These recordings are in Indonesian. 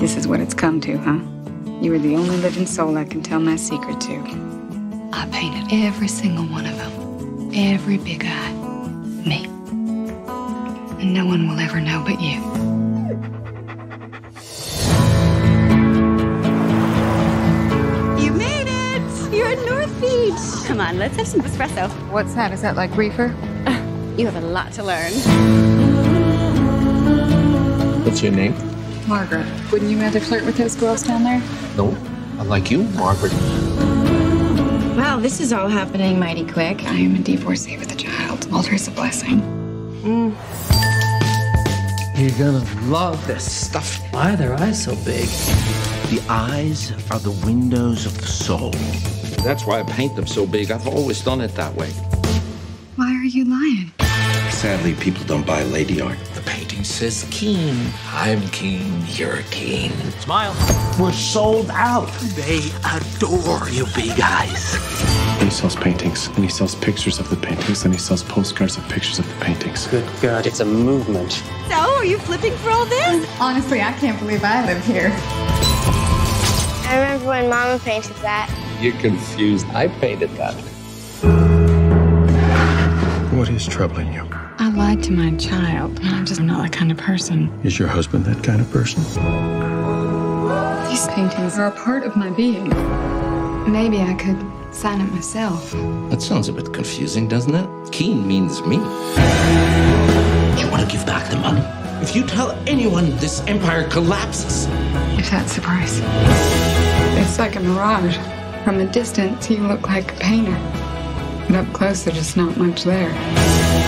This is what it's come to, huh? You are the only living soul I can tell my secret to. I painted every single one of them. Every big eye. Me. And no one will ever know but you. You made it! You're at North Beach! Come on, let's have some espresso. What's that? Is that like reefer? You have a lot to learn. What's your name? Margaret. Wouldn't you rather flirt with those girls down there? No, I like you, Margaret. Wow, this is all happening mighty quick. I am a divorcee with a child. Altar's a blessing. You're gonna love this stuff. Why are their eyes so big? The eyes are the windows of the soul. That's why I paint them so big. I've always done it that way. Why are you lying? Sadly, people don't buy lady art. The painting says keen. I'm keen. You're keen. Smile. We're sold out. They adore you big eyes. He sells paintings, and he sells pictures of the paintings, and he sells postcards of pictures of the paintings. Good God, it's a movement. So, are you flipping for all this? Honestly, I can't believe I live here. I remember when Mama painted that. You're confused. I painted that. What is troubling you? I lied to my child. I'm just not that kind of person. Is your husband that kind of person? These paintings are a part of my being. Maybe I could sign it myself. That sounds a bit confusing, doesn't it? Keen means me. You want to give back the money? If you tell anyone, this empire collapses. If that's the price. It's like a mirage. From a distance, you look like a painter. But up close, there's just not much there.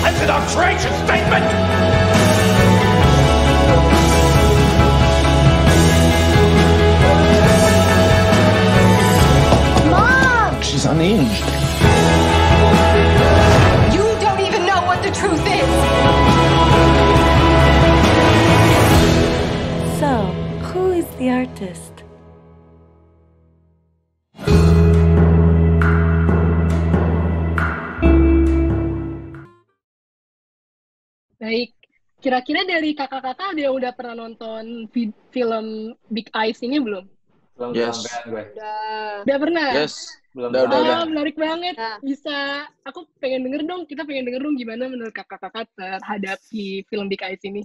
That's an outrageous statement! Mom! She's unhinged. You don't even know what the truth is! So, who is the artist? Baik, kira-kira dari kakak-kakak ada yang udah pernah nonton film Big Eyes ini belum? Belum Yes. kesampean gue. Udah pernah? Yes. Belum Udah. Ah, menarik banget. Nah. Bisa, aku pengen denger dong, kita pengen denger dong gimana menurut kakak-kakak terhadap si film Big Eyes ini.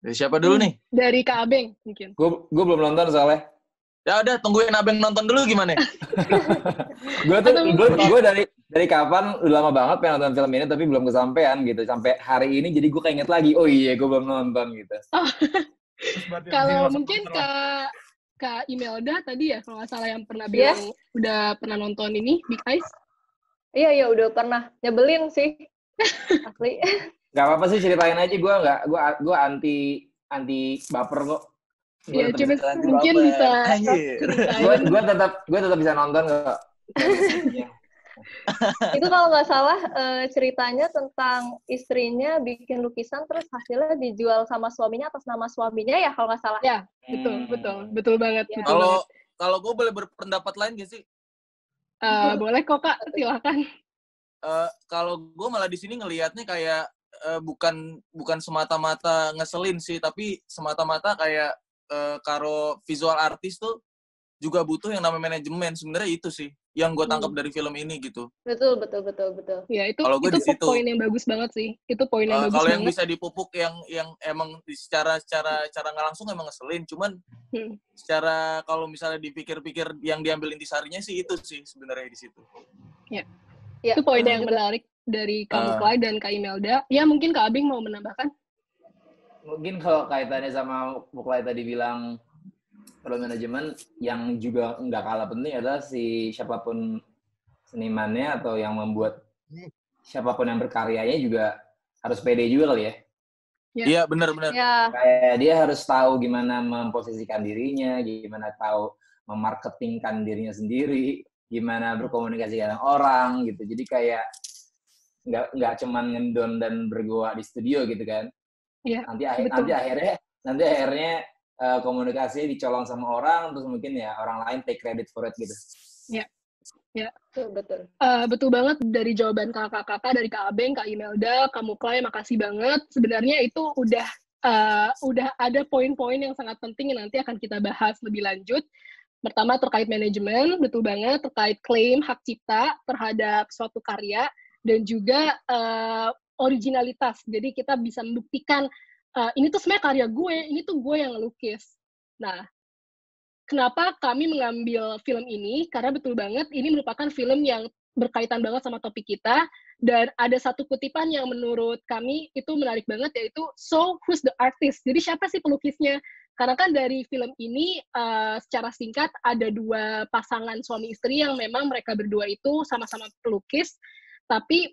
Dari siapa dulu nih? Dari Kak Abeng mungkin. Gue belum nonton soalnya. Ya udah, tungguin Abeng nonton dulu gimana? Gue dari kapan udah lama banget pengen nonton film ini tapi belum kesampean gitu. Sampai hari ini jadi gue keinget lagi. Oh iya, gue belum nonton gitu. Oh. Kalau mungkin Kak Imelda tadi ya, kalau nggak salah yang pernah bilang udah pernah nonton ini Big Eyes. Iya udah pernah. Nyebelin sih. Asli. Gak apa-apa sih, ceritain aja. Gue anti baper kok. Iya, cuma mungkin bisa. Gue tetap bisa nonton kok. Itu kalau nggak salah ceritanya tentang istrinya bikin lukisan terus hasilnya dijual sama suaminya atas nama suaminya ya kalau nggak salah. Ya, betul banget. Ya. Kalau gue boleh berpendapat lain gak sih? Boleh kok Kak, silakan. Kalau gue malah di sini ngelihatnya kayak bukan semata-mata ngeselin sih, tapi semata-mata kayak karo visual artis tuh juga butuh yang namanya manajemen. Sebenarnya itu sih yang gue tangkap dari film ini gitu. Betul. Ya, itu situ poin yang bagus banget sih. Itu poin yang bagus kalau banget. yang bisa dipupuk yang emang secara nggak langsung emang ngeselin, cuman secara kalau misalnya dipikir-pikir yang diambil intisarinya sih itu sih sebenarnya di situ. Ya. Itu poin yang menarik dari Kak Muklai dan Kak Imelda. Ya, mungkin Kak Abing mau menambahkan? Mungkin kalau kaitannya sama Muklai tadi bilang perlu manajemen, yang juga nggak kalah penting adalah si siapapun senimannya atau yang membuat siapapun yang berkaryanya juga harus pede juga kali ya. Iya, benar. Ya. Kayak dia harus tahu gimana memposisikan dirinya, gimana tahu memarketingkan dirinya sendiri, gimana berkomunikasi dengan orang gitu. Jadi kayak nggak cuman ngendon dan bergoa di studio gitu kan. Iya. Nanti akhirnya komunikasi dicolong sama orang, terus mungkin ya orang lain take credit for it gitu. Ya. Betul. Betul banget dari jawaban kakak-kakak, dari Kak Abeng, Kak Imelda, Kak Muklai, makasih banget. Sebenarnya itu udah udah ada poin-poin yang sangat penting yang nanti akan kita bahas lebih lanjut. Pertama terkait manajemen, betul banget, terkait klaim hak cipta terhadap suatu karya, dan juga originalitas. Jadi kita bisa membuktikan, ini tuh sebenarnya karya gue, ini tuh gue yang ngelukis. Nah, kenapa kami mengambil film ini? Karena betul banget, ini merupakan film yang berkaitan banget sama topik kita, dan ada satu kutipan yang menurut kami itu menarik banget, yaitu, so who's the artist? Jadi siapa sih pelukisnya? Karena kan dari film ini secara singkat ada dua pasangan suami istri yang memang mereka berdua itu sama-sama pelukis, tapi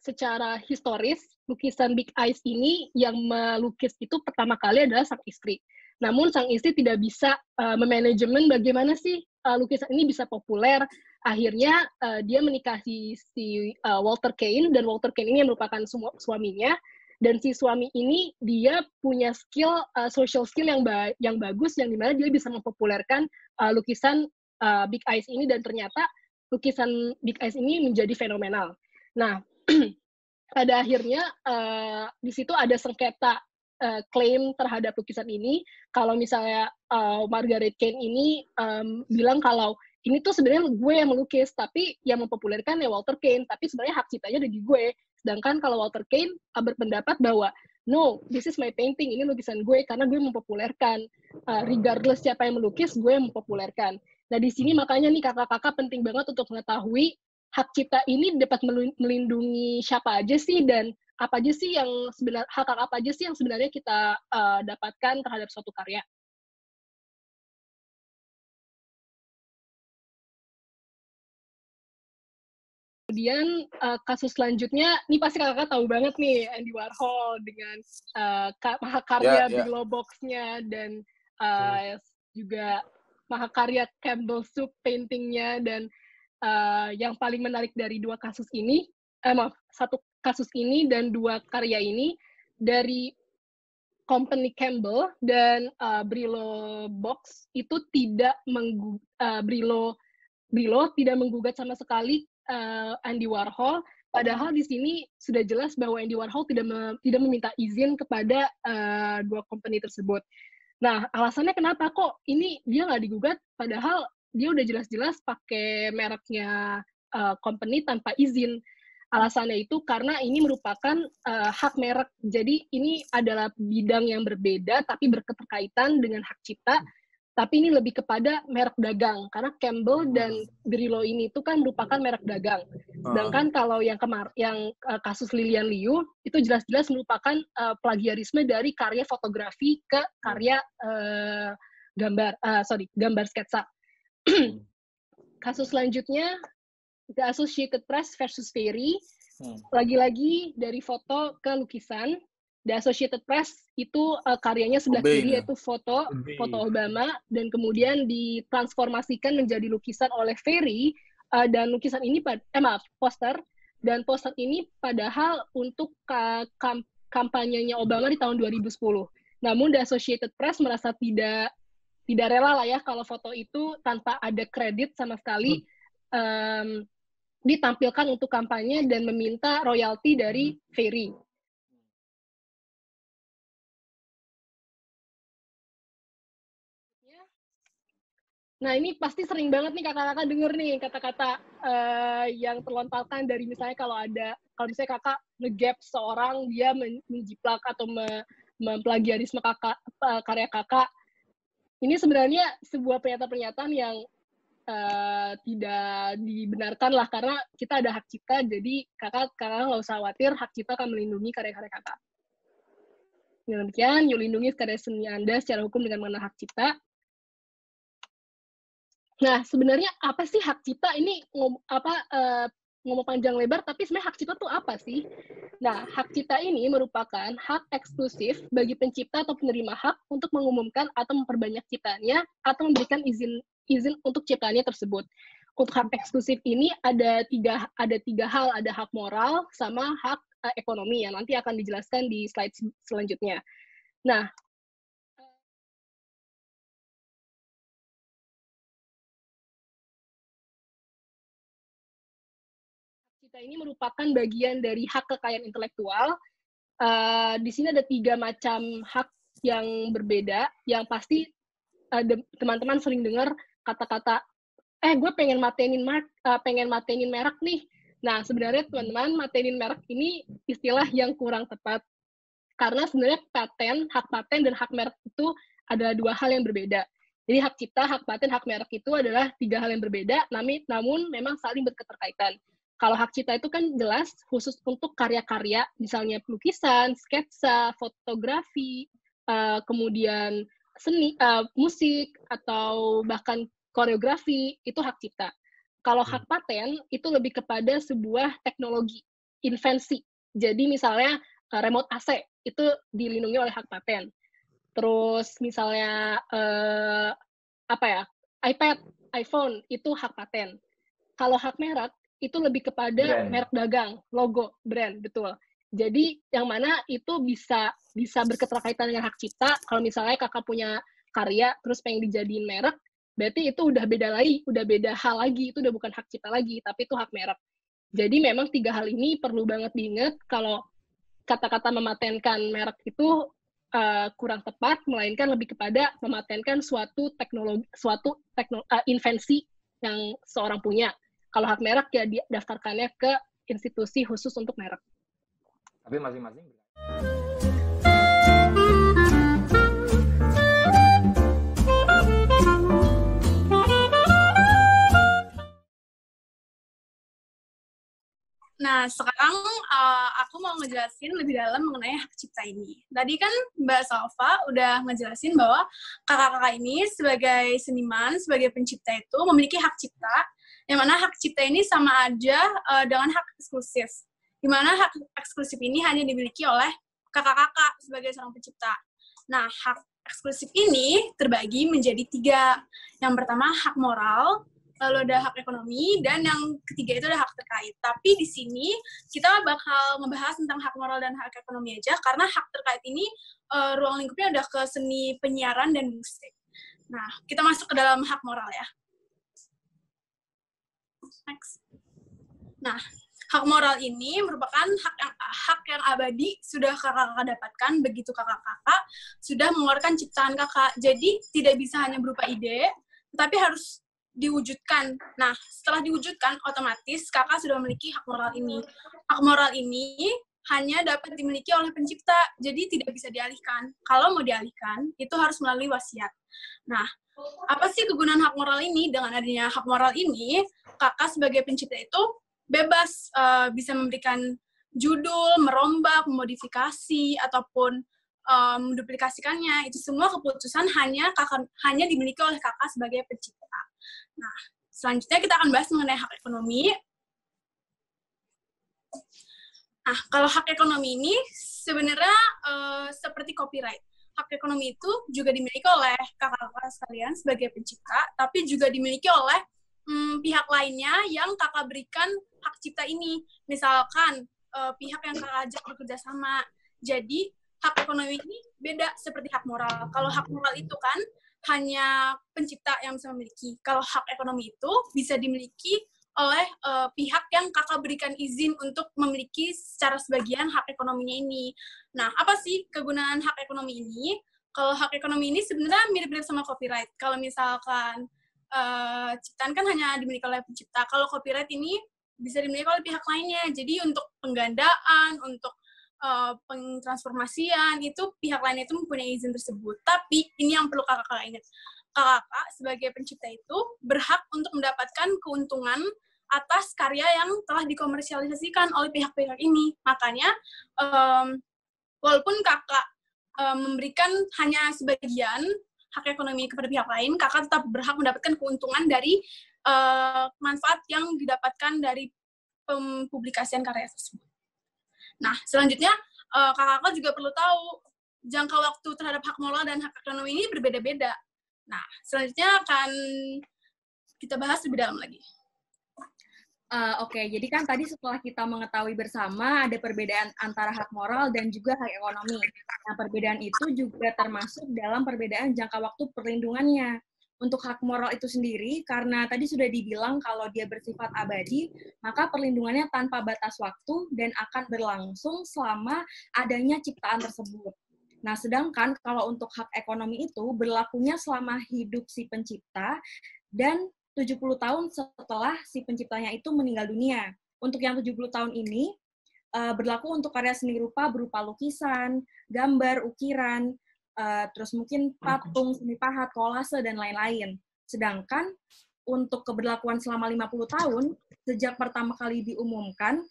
secara historis lukisan Big Eyes ini yang melukis itu pertama kali adalah sang istri. Namun sang istri tidak bisa memanajemen bagaimana sih lukisan ini bisa populer. Akhirnya dia menikahi si Walter Kane, dan Walter Kane ini yang merupakan suaminya. Dan si suami ini dia punya skill, social skill yang bagus, yang dimana dia bisa mempopulerkan lukisan Big Eyes ini, dan ternyata lukisan Big Eyes ini menjadi fenomenal. Nah, pada akhirnya di situ ada sengketa klaim terhadap lukisan ini. Kalau misalnya Margaret Kane ini bilang kalau ini tuh sebenarnya gue yang melukis, tapi yang mempopulerkan ya Walter Kane, tapi sebenarnya hak ciptanya ada di gue. Sedangkan kalau Walter Kane berpendapat bahwa no, this is my painting, ini lukisan gue karena gue mempopulerkan. Regardless siapa yang melukis, gue yang mempopulerkan. Nah, di sini makanya nih kakak-kakak penting banget untuk mengetahui hak cipta ini dapat melindungi siapa aja sih, dan apa aja sih yang hak apa aja sih yang sebenarnya kita dapatkan terhadap suatu karya. Kemudian kasus selanjutnya, ini pasti kakak tahu banget nih, Andy Warhol dengan mahakarya Bigelow Box-nya, dan juga mahakarya Campbell Soup painting-nya, dan yang paling menarik dari dua kasus ini, satu kasus ini dan dua karya ini, dari company Campbell dan Brillo Box itu tidak Brillo tidak menggugat sama sekali Andy Warhol, padahal di sini sudah jelas bahwa Andy Warhol tidak meminta izin kepada dua company tersebut. Nah, alasannya kenapa kok ini dia nggak digugat, padahal dia udah jelas-jelas pakai mereknya company tanpa izin. Alasannya itu karena ini merupakan hak merek. Jadi ini adalah bidang yang berbeda tapi berketerkaitan dengan hak cipta. Tapi ini lebih kepada merek dagang, karena Campbell dan Brillo ini itu kan merupakan merek dagang. Sedangkan kalau yang kasus Lilian Liu itu jelas-jelas merupakan plagiarisme dari karya fotografi ke karya gambar sketsa. Kasus selanjutnya The Associated Press versus Ferry. Lagi-lagi dari foto ke lukisan. The Associated Press itu karyanya sebelah kiri yaitu foto Obama, dan kemudian ditransformasikan menjadi lukisan oleh Ferry, dan lukisan ini poster, dan poster ini padahal untuk kampanyenya Obama di tahun 2010. Namun The Associated Press merasa tidak rela lah ya kalau foto itu tanpa ada kredit sama sekali ditampilkan untuk kampanye dan meminta royalti dari Ferry. Nah, ini pasti sering banget nih kakak-kakak denger nih kata-kata yang terlontarkan dari misalnya kalau misalnya kakak nge-gap seorang, dia menjiplak atau memplagiarisme karya kakak. Ini sebenarnya sebuah pernyataan-pernyataan yang tidak dibenarkan lah, karena kita ada hak cipta, jadi kakak nggak usah khawatir, hak cipta akan melindungi karya-karya kakak. Dengan demikian, yuk lindungi karya seni Anda secara hukum dengan mengenal hak cipta. Nah, sebenarnya apa sih hak cipta? Ini ngomong panjang lebar, tapi sebenarnya hak cipta itu apa sih? Nah, hak cipta ini merupakan hak eksklusif bagi pencipta atau penerima hak untuk mengumumkan atau memperbanyak ciptaannya atau memberikan izin untuk ciptaannya tersebut. Untuk hak eksklusif ini ada tiga hal, ada hak moral sama hak ekonomi yang nanti akan dijelaskan di slide selanjutnya. Nah, ini merupakan bagian dari hak kekayaan intelektual di sini ada 3 macam hak yang berbeda, yang pasti teman-teman sering dengar kata-kata, gue pengen matenin merek nih. Nah, sebenarnya teman-teman, matenin merek ini istilah yang kurang tepat. Karena sebenarnya hak paten dan hak merek itu adalah 2 hal yang berbeda. Jadi hak cipta, hak paten, hak merek itu adalah 3 hal yang berbeda, namun memang saling berketerkaitan. Kalau hak cipta itu kan jelas khusus untuk karya-karya, misalnya lukisan, sketsa, fotografi, kemudian seni, musik, atau bahkan koreografi, itu hak cipta. Kalau hak paten itu lebih kepada sebuah teknologi, invensi. Jadi misalnya remote AC itu dilindungi oleh hak paten. Terus misalnya iPad, iPhone itu hak paten. Kalau hak merek itu lebih kepada merek dagang, logo, brand, betul. Jadi yang mana itu bisa berketerkaitan dengan hak cipta. Kalau misalnya kakak punya karya terus pengen dijadiin merek, berarti itu udah beda hal lagi, itu udah bukan hak cipta lagi, tapi itu hak merek. Jadi memang 3 hal ini perlu banget diingat kalau kata-kata mematenkan merek itu kurang tepat, melainkan lebih kepada mematenkan suatu invensi yang seorang punya. Kalau hak merek ya didaftarkannya ke institusi khusus untuk merek. Tapi masing-masing. Nah, sekarang aku mau ngejelasin lebih dalam mengenai hak cipta ini. Tadi kan Mbak Salva udah ngejelasin bahwa kakak-kakak ini sebagai seniman, sebagai pencipta itu memiliki hak cipta, yang mana hak cipta ini sama aja dengan hak eksklusif. Di mana hak eksklusif ini hanya dimiliki oleh kakak-kakak sebagai seorang pencipta. Nah, hak eksklusif ini terbagi menjadi 3. Yang pertama, hak moral, lalu ada hak ekonomi, dan yang ketiga itu ada hak terkait. Tapi di sini kita bakal ngebahas tentang hak moral dan hak ekonomi aja, karena hak terkait ini ruang lingkupnya udah ke seni penyiaran dan musik. Nah, kita masuk ke dalam hak moral ya. Next. Nah, hak moral ini merupakan hak yang abadi sudah kakak-kakak dapatkan begitu kakak-kakak sudah mengeluarkan ciptaan kakak. Jadi tidak bisa hanya berupa ide, tetapi harus diwujudkan. Nah, setelah diwujudkan, otomatis kakak sudah memiliki hak moral ini. Hak moral ini hanya dapat dimiliki oleh pencipta, jadi tidak bisa dialihkan. Kalau mau dialihkan, itu harus melalui wasiat. Nah, apa sih kegunaan hak moral ini? Dengan adanya hak moral ini, kakak sebagai pencipta itu bebas bisa memberikan judul, merombak, memodifikasi, ataupun menduplikasikannya. Itu semua keputusan hanya dimiliki oleh kakak sebagai pencipta. Nah, selanjutnya kita akan bahas mengenai hak ekonomi. Nah, kalau hak ekonomi ini sebenarnya seperti copyright. Hak ekonomi itu juga dimiliki oleh kakak-kakak sekalian sebagai pencipta, tapi juga dimiliki oleh pihak lainnya yang kakak berikan hak cipta ini. Misalkan pihak yang kakak ajak bekerja sama. Jadi, hak ekonomi ini beda seperti hak moral. Kalau hak moral itu kan hanya pencipta yang bisa memiliki. Kalau hak ekonomi itu bisa dimiliki oleh pihak yang kakak berikan izin untuk memiliki secara sebagian hak ekonominya ini. Nah, apa sih kegunaan hak ekonomi ini? Kalau hak ekonomi ini sebenarnya mirip-mirip sama copyright. Kalau misalkan ciptaan kan hanya dimiliki oleh pencipta. Kalau copyright ini bisa dimiliki oleh pihak lainnya. Jadi untuk penggandaan, untuk pengtransformasian, itu pihak lain itu mempunyai izin tersebut. Tapi ini yang perlu kakak-kakak ingat. Kakak sebagai pencipta itu berhak untuk mendapatkan keuntungan atas karya yang telah dikomersialisasikan oleh pihak-pihak ini. Makanya, walaupun kakak memberikan hanya sebagian hak ekonomi kepada pihak lain, kakak tetap berhak mendapatkan keuntungan dari manfaat yang didapatkan dari pempublikasian karya tersebut. Nah, selanjutnya, kakak-kakak juga perlu tahu jangka waktu terhadap hak moral dan hak ekonomi ini berbeda-beda. Nah, selanjutnya akan kita bahas lebih dalam lagi. Oke, jadi kan tadi setelah kita mengetahui bersama ada perbedaan antara hak moral dan juga hak ekonomi. Nah, perbedaan itu juga termasuk dalam perbedaan jangka waktu perlindungannya. untuk hak moral itu sendiri, karena tadi sudah dibilang kalau dia bersifat abadi, maka perlindungannya tanpa batas waktu dan akan berlangsung selama adanya ciptaan tersebut. Nah, sedangkan kalau untuk hak ekonomi itu berlakunya selama hidup si pencipta dan 70 tahun setelah si penciptanya itu meninggal dunia. Untuk yang 70 tahun ini, berlaku untuk karya seni rupa berupa lukisan, gambar, ukiran, terus mungkin patung, seni pahat, kolase, dan lain-lain. Sedangkan untuk keberlakuan selama 50 tahun, sejak pertama kali diumumkan,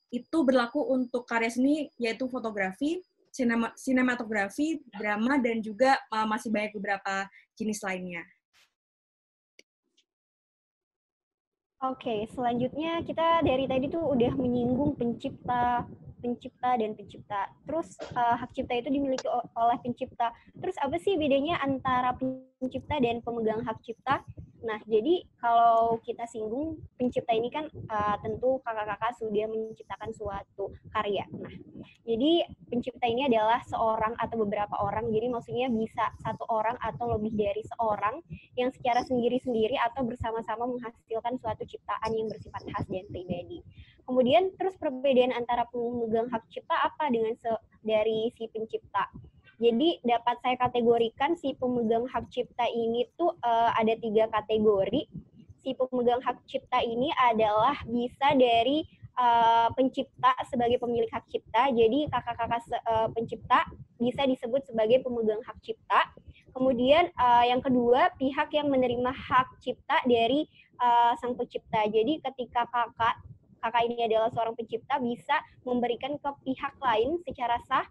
itu berlaku untuk karya seni, yaitu fotografi, sinematografi, drama, dan juga masih banyak beberapa jenis lainnya. Oke, selanjutnya kita dari tadi tuh udah menyinggung pencipta dan pencipta. Terus hak cipta itu dimiliki oleh pencipta. Terus apa sih bedanya antara pencipta dan pemegang hak cipta? Nah, jadi kalau kita singgung pencipta ini kan tentu kakak-kakak sudah menciptakan suatu karya. Nah, jadi pencipta ini adalah seorang atau beberapa orang. Jadi maksudnya bisa satu orang atau lebih dari seorang yang secara sendiri-sendiri atau bersama-sama menghasilkan suatu ciptaan yang bersifat khas dan pribadi. Kemudian terus perbedaan antara pemegang hak cipta apa dengan dari si pencipta? Jadi dapat saya kategorikan si pemegang hak cipta ini tuh ada 3 kategori. Si pemegang hak cipta ini adalah bisa dari pencipta sebagai pemilik hak cipta. Jadi kakak-kakak pencipta bisa disebut sebagai pemegang hak cipta. Kemudian yang kedua, pihak yang menerima hak cipta dari sang pencipta. Jadi ketika kakak ini adalah seorang pencipta, bisa memberikan ke pihak lain secara sah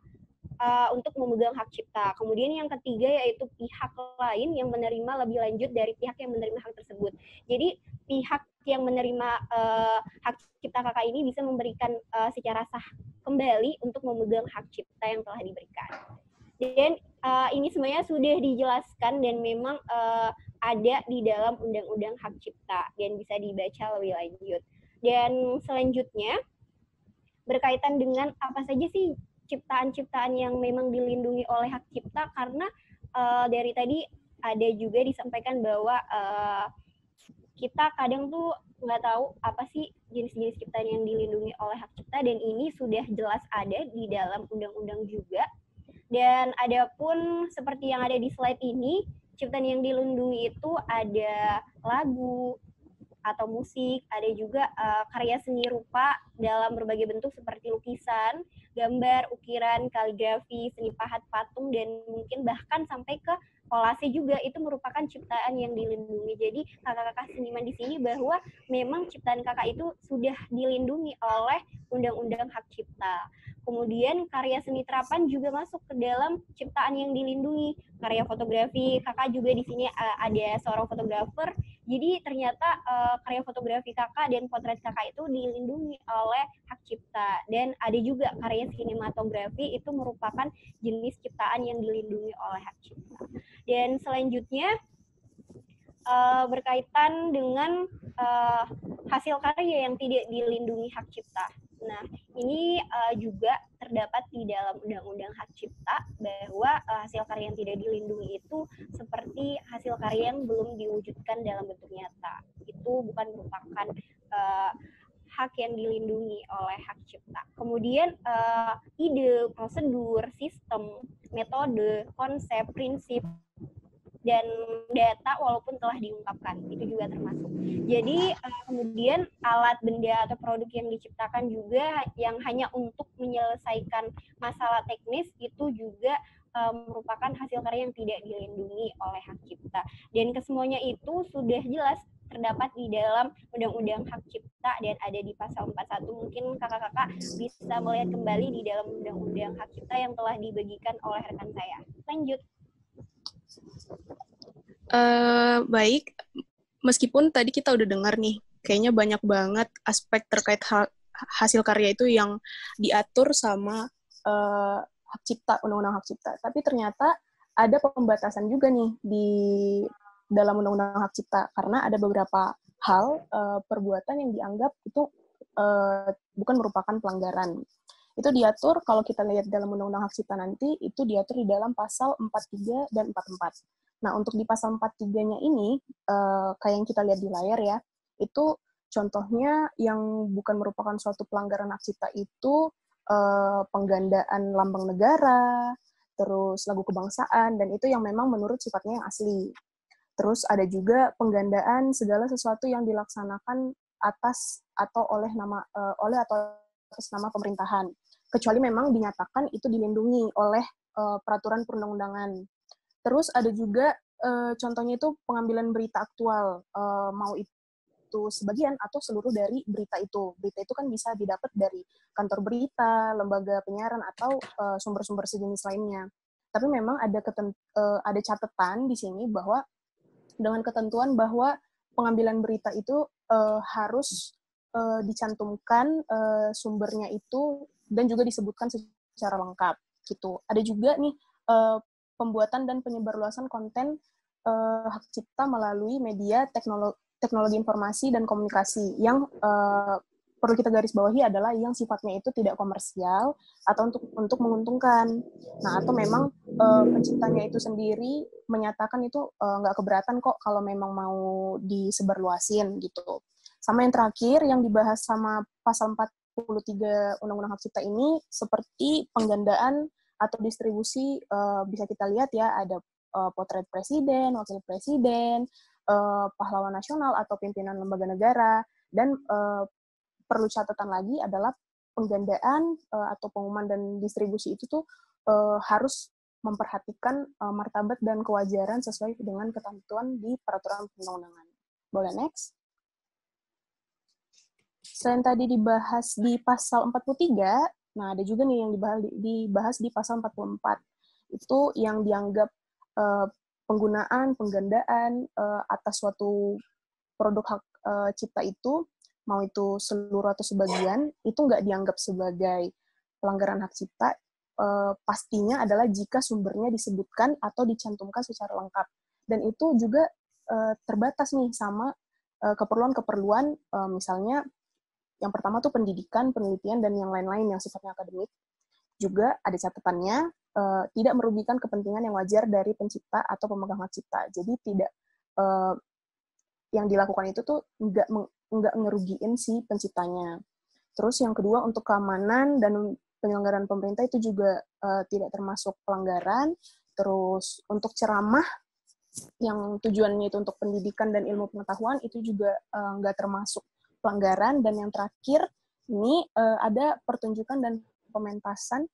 untuk memegang hak cipta. Kemudian yang ketiga yaitu pihak lain yang menerima lebih lanjut dari pihak yang menerima hak tersebut. Jadi pihak yang menerima hak cipta kakak ini bisa memberikan secara sah kembali untuk memegang hak cipta yang telah diberikan. Dan ini sebenarnya sudah dijelaskan dan memang ada di dalam Undang-Undang Hak Cipta dan bisa dibaca lebih lanjut. Dan selanjutnya berkaitan dengan apa saja sih ciptaan-ciptaan yang memang dilindungi oleh hak cipta, karena dari tadi ada juga disampaikan bahwa kita kadang tuh nggak tahu apa sih jenis-jenis ciptaan yang dilindungi oleh hak cipta, dan ini sudah jelas ada di dalam undang-undang juga. Dan adapun seperti yang ada di slide ini, ciptaan yang dilindungi itu ada lagu atau musik, ada juga karya seni rupa dalam berbagai bentuk seperti lukisan, gambar, ukiran, kaligrafi, seni pahat, patung, dan mungkin bahkan sampai ke kolase juga itu merupakan ciptaan yang dilindungi. Jadi kakak-kakak seniman di sini bahwa memang ciptaan kakak itu sudah dilindungi oleh Undang-Undang Hak Cipta. Kemudian karya seni terapan juga masuk ke dalam ciptaan yang dilindungi. Karya fotografi, kakak juga di sini ada seorang fotografer. Jadi ternyata karya fotografi kakak dan potret kakak itu dilindungi oleh hak cipta. Dan ada juga karya sinematografi itu merupakan jenis ciptaan yang dilindungi oleh hak cipta. Dan selanjutnya berkaitan dengan hasil karya yang tidak dilindungi hak cipta. Nah, ini juga terdapat di dalam Undang-Undang Hak Cipta bahwa hasil karya yang tidak dilindungi itu seperti hasil karya yang belum diwujudkan dalam bentuk nyata. Itu bukan merupakan hak yang dilindungi oleh hak cipta. Kemudian ide, prosedur, sistem, metode, konsep, prinsip, dan data walaupun telah diungkapkan, itu juga termasuk. Jadi kemudian alat, benda, atau produk yang diciptakan juga yang hanya untuk menyelesaikan masalah teknis itu juga merupakan hasil karya yang tidak dilindungi oleh hak cipta. Dan kesemuanya itu sudah jelas terdapat di dalam Undang-Undang Hak Cipta dan ada di pasal 41. Mungkin kakak-kakak bisa melihat kembali di dalam Undang-Undang Hak Cipta yang telah dibagikan oleh rekan saya. Lanjut. Baik, meskipun tadi kita udah dengar nih, kayaknya banyak banget aspek terkait hasil karya itu yang diatur sama hak cipta, undang-undang hak cipta. Tapi ternyata ada pembatasan juga nih di dalam undang-undang hak cipta, karena ada beberapa hal perbuatan yang dianggap itu bukan merupakan pelanggaran. Itu diatur, kalau kita lihat dalam Undang-Undang Hak Cipta nanti, itu diatur di dalam pasal 43 dan 44. Nah, untuk di pasal 43-nya ini, kayak yang kita lihat di layar ya, itu contohnya yang bukan merupakan suatu pelanggaran hak cipta itu penggandaan lambang negara, terus lagu kebangsaan, dan itu yang memang menurut sifatnya yang asli. Terus ada juga penggandaan segala sesuatu yang dilaksanakan atas atau oleh atas nama pemerintahan, kecuali memang dinyatakan itu dilindungi oleh peraturan perundang-undangan. Terus ada juga contohnya itu pengambilan berita aktual, mau itu sebagian atau seluruh dari berita itu. Berita itu kan bisa didapat dari kantor berita, lembaga penyiaran, atau sumber-sumber sejenis lainnya. Tapi memang ada catatan di sini bahwa dengan ketentuan bahwa pengambilan berita itu harus dicantumkan sumbernya itu dan juga disebutkan secara lengkap gitu. Ada juga nih pembuatan dan penyebarluasan konten hak cipta melalui media teknologi informasi dan komunikasi yang perlu kita garis bawahi adalah yang sifatnya itu tidak komersial atau untuk menguntungkan. Nah, atau memang penciptanya itu sendiri menyatakan itu nggak keberatan kok kalau memang mau disebarluasin gitu. Sama yang terakhir yang dibahas sama pasal 43 Undang-Undang Hak Cipta ini seperti penggandaan atau distribusi, bisa kita lihat ya, ada potret presiden, wakil presiden, pahlawan nasional atau pimpinan lembaga negara, dan perlu catatan lagi adalah penggandaan atau pengumuman dan distribusi itu tuh harus memperhatikan martabat dan kewajaran sesuai dengan ketentuan di peraturan perundang-undangan. Boleh next? Selain tadi dibahas di pasal 43, nah ada juga nih yang dibahas di pasal 44. Itu yang dianggap penggunaan, penggandaan atas suatu produk hak cipta itu, mau itu seluruh atau sebagian, itu nggak dianggap sebagai pelanggaran hak cipta, pastinya adalah jika sumbernya disebutkan atau dicantumkan secara lengkap. Dan itu juga terbatas nih sama keperluan-keperluan, misalnya yang pertama tuh pendidikan, penelitian, dan yang lain-lain yang sifatnya akademik. Juga ada catatannya, tidak merugikan kepentingan yang wajar dari pencipta atau pemegang hak cipta. Jadi tidak yang dilakukan itu tuh nggak ngerugiin si penciptanya. Terus yang kedua, untuk keamanan dan penyelenggaraan pemerintah itu juga tidak termasuk pelanggaran. Terus untuk ceramah yang tujuannya itu untuk pendidikan dan ilmu pengetahuan itu juga nggak termasuk pelanggaran. Dan yang terakhir ini ada pertunjukan dan pementasan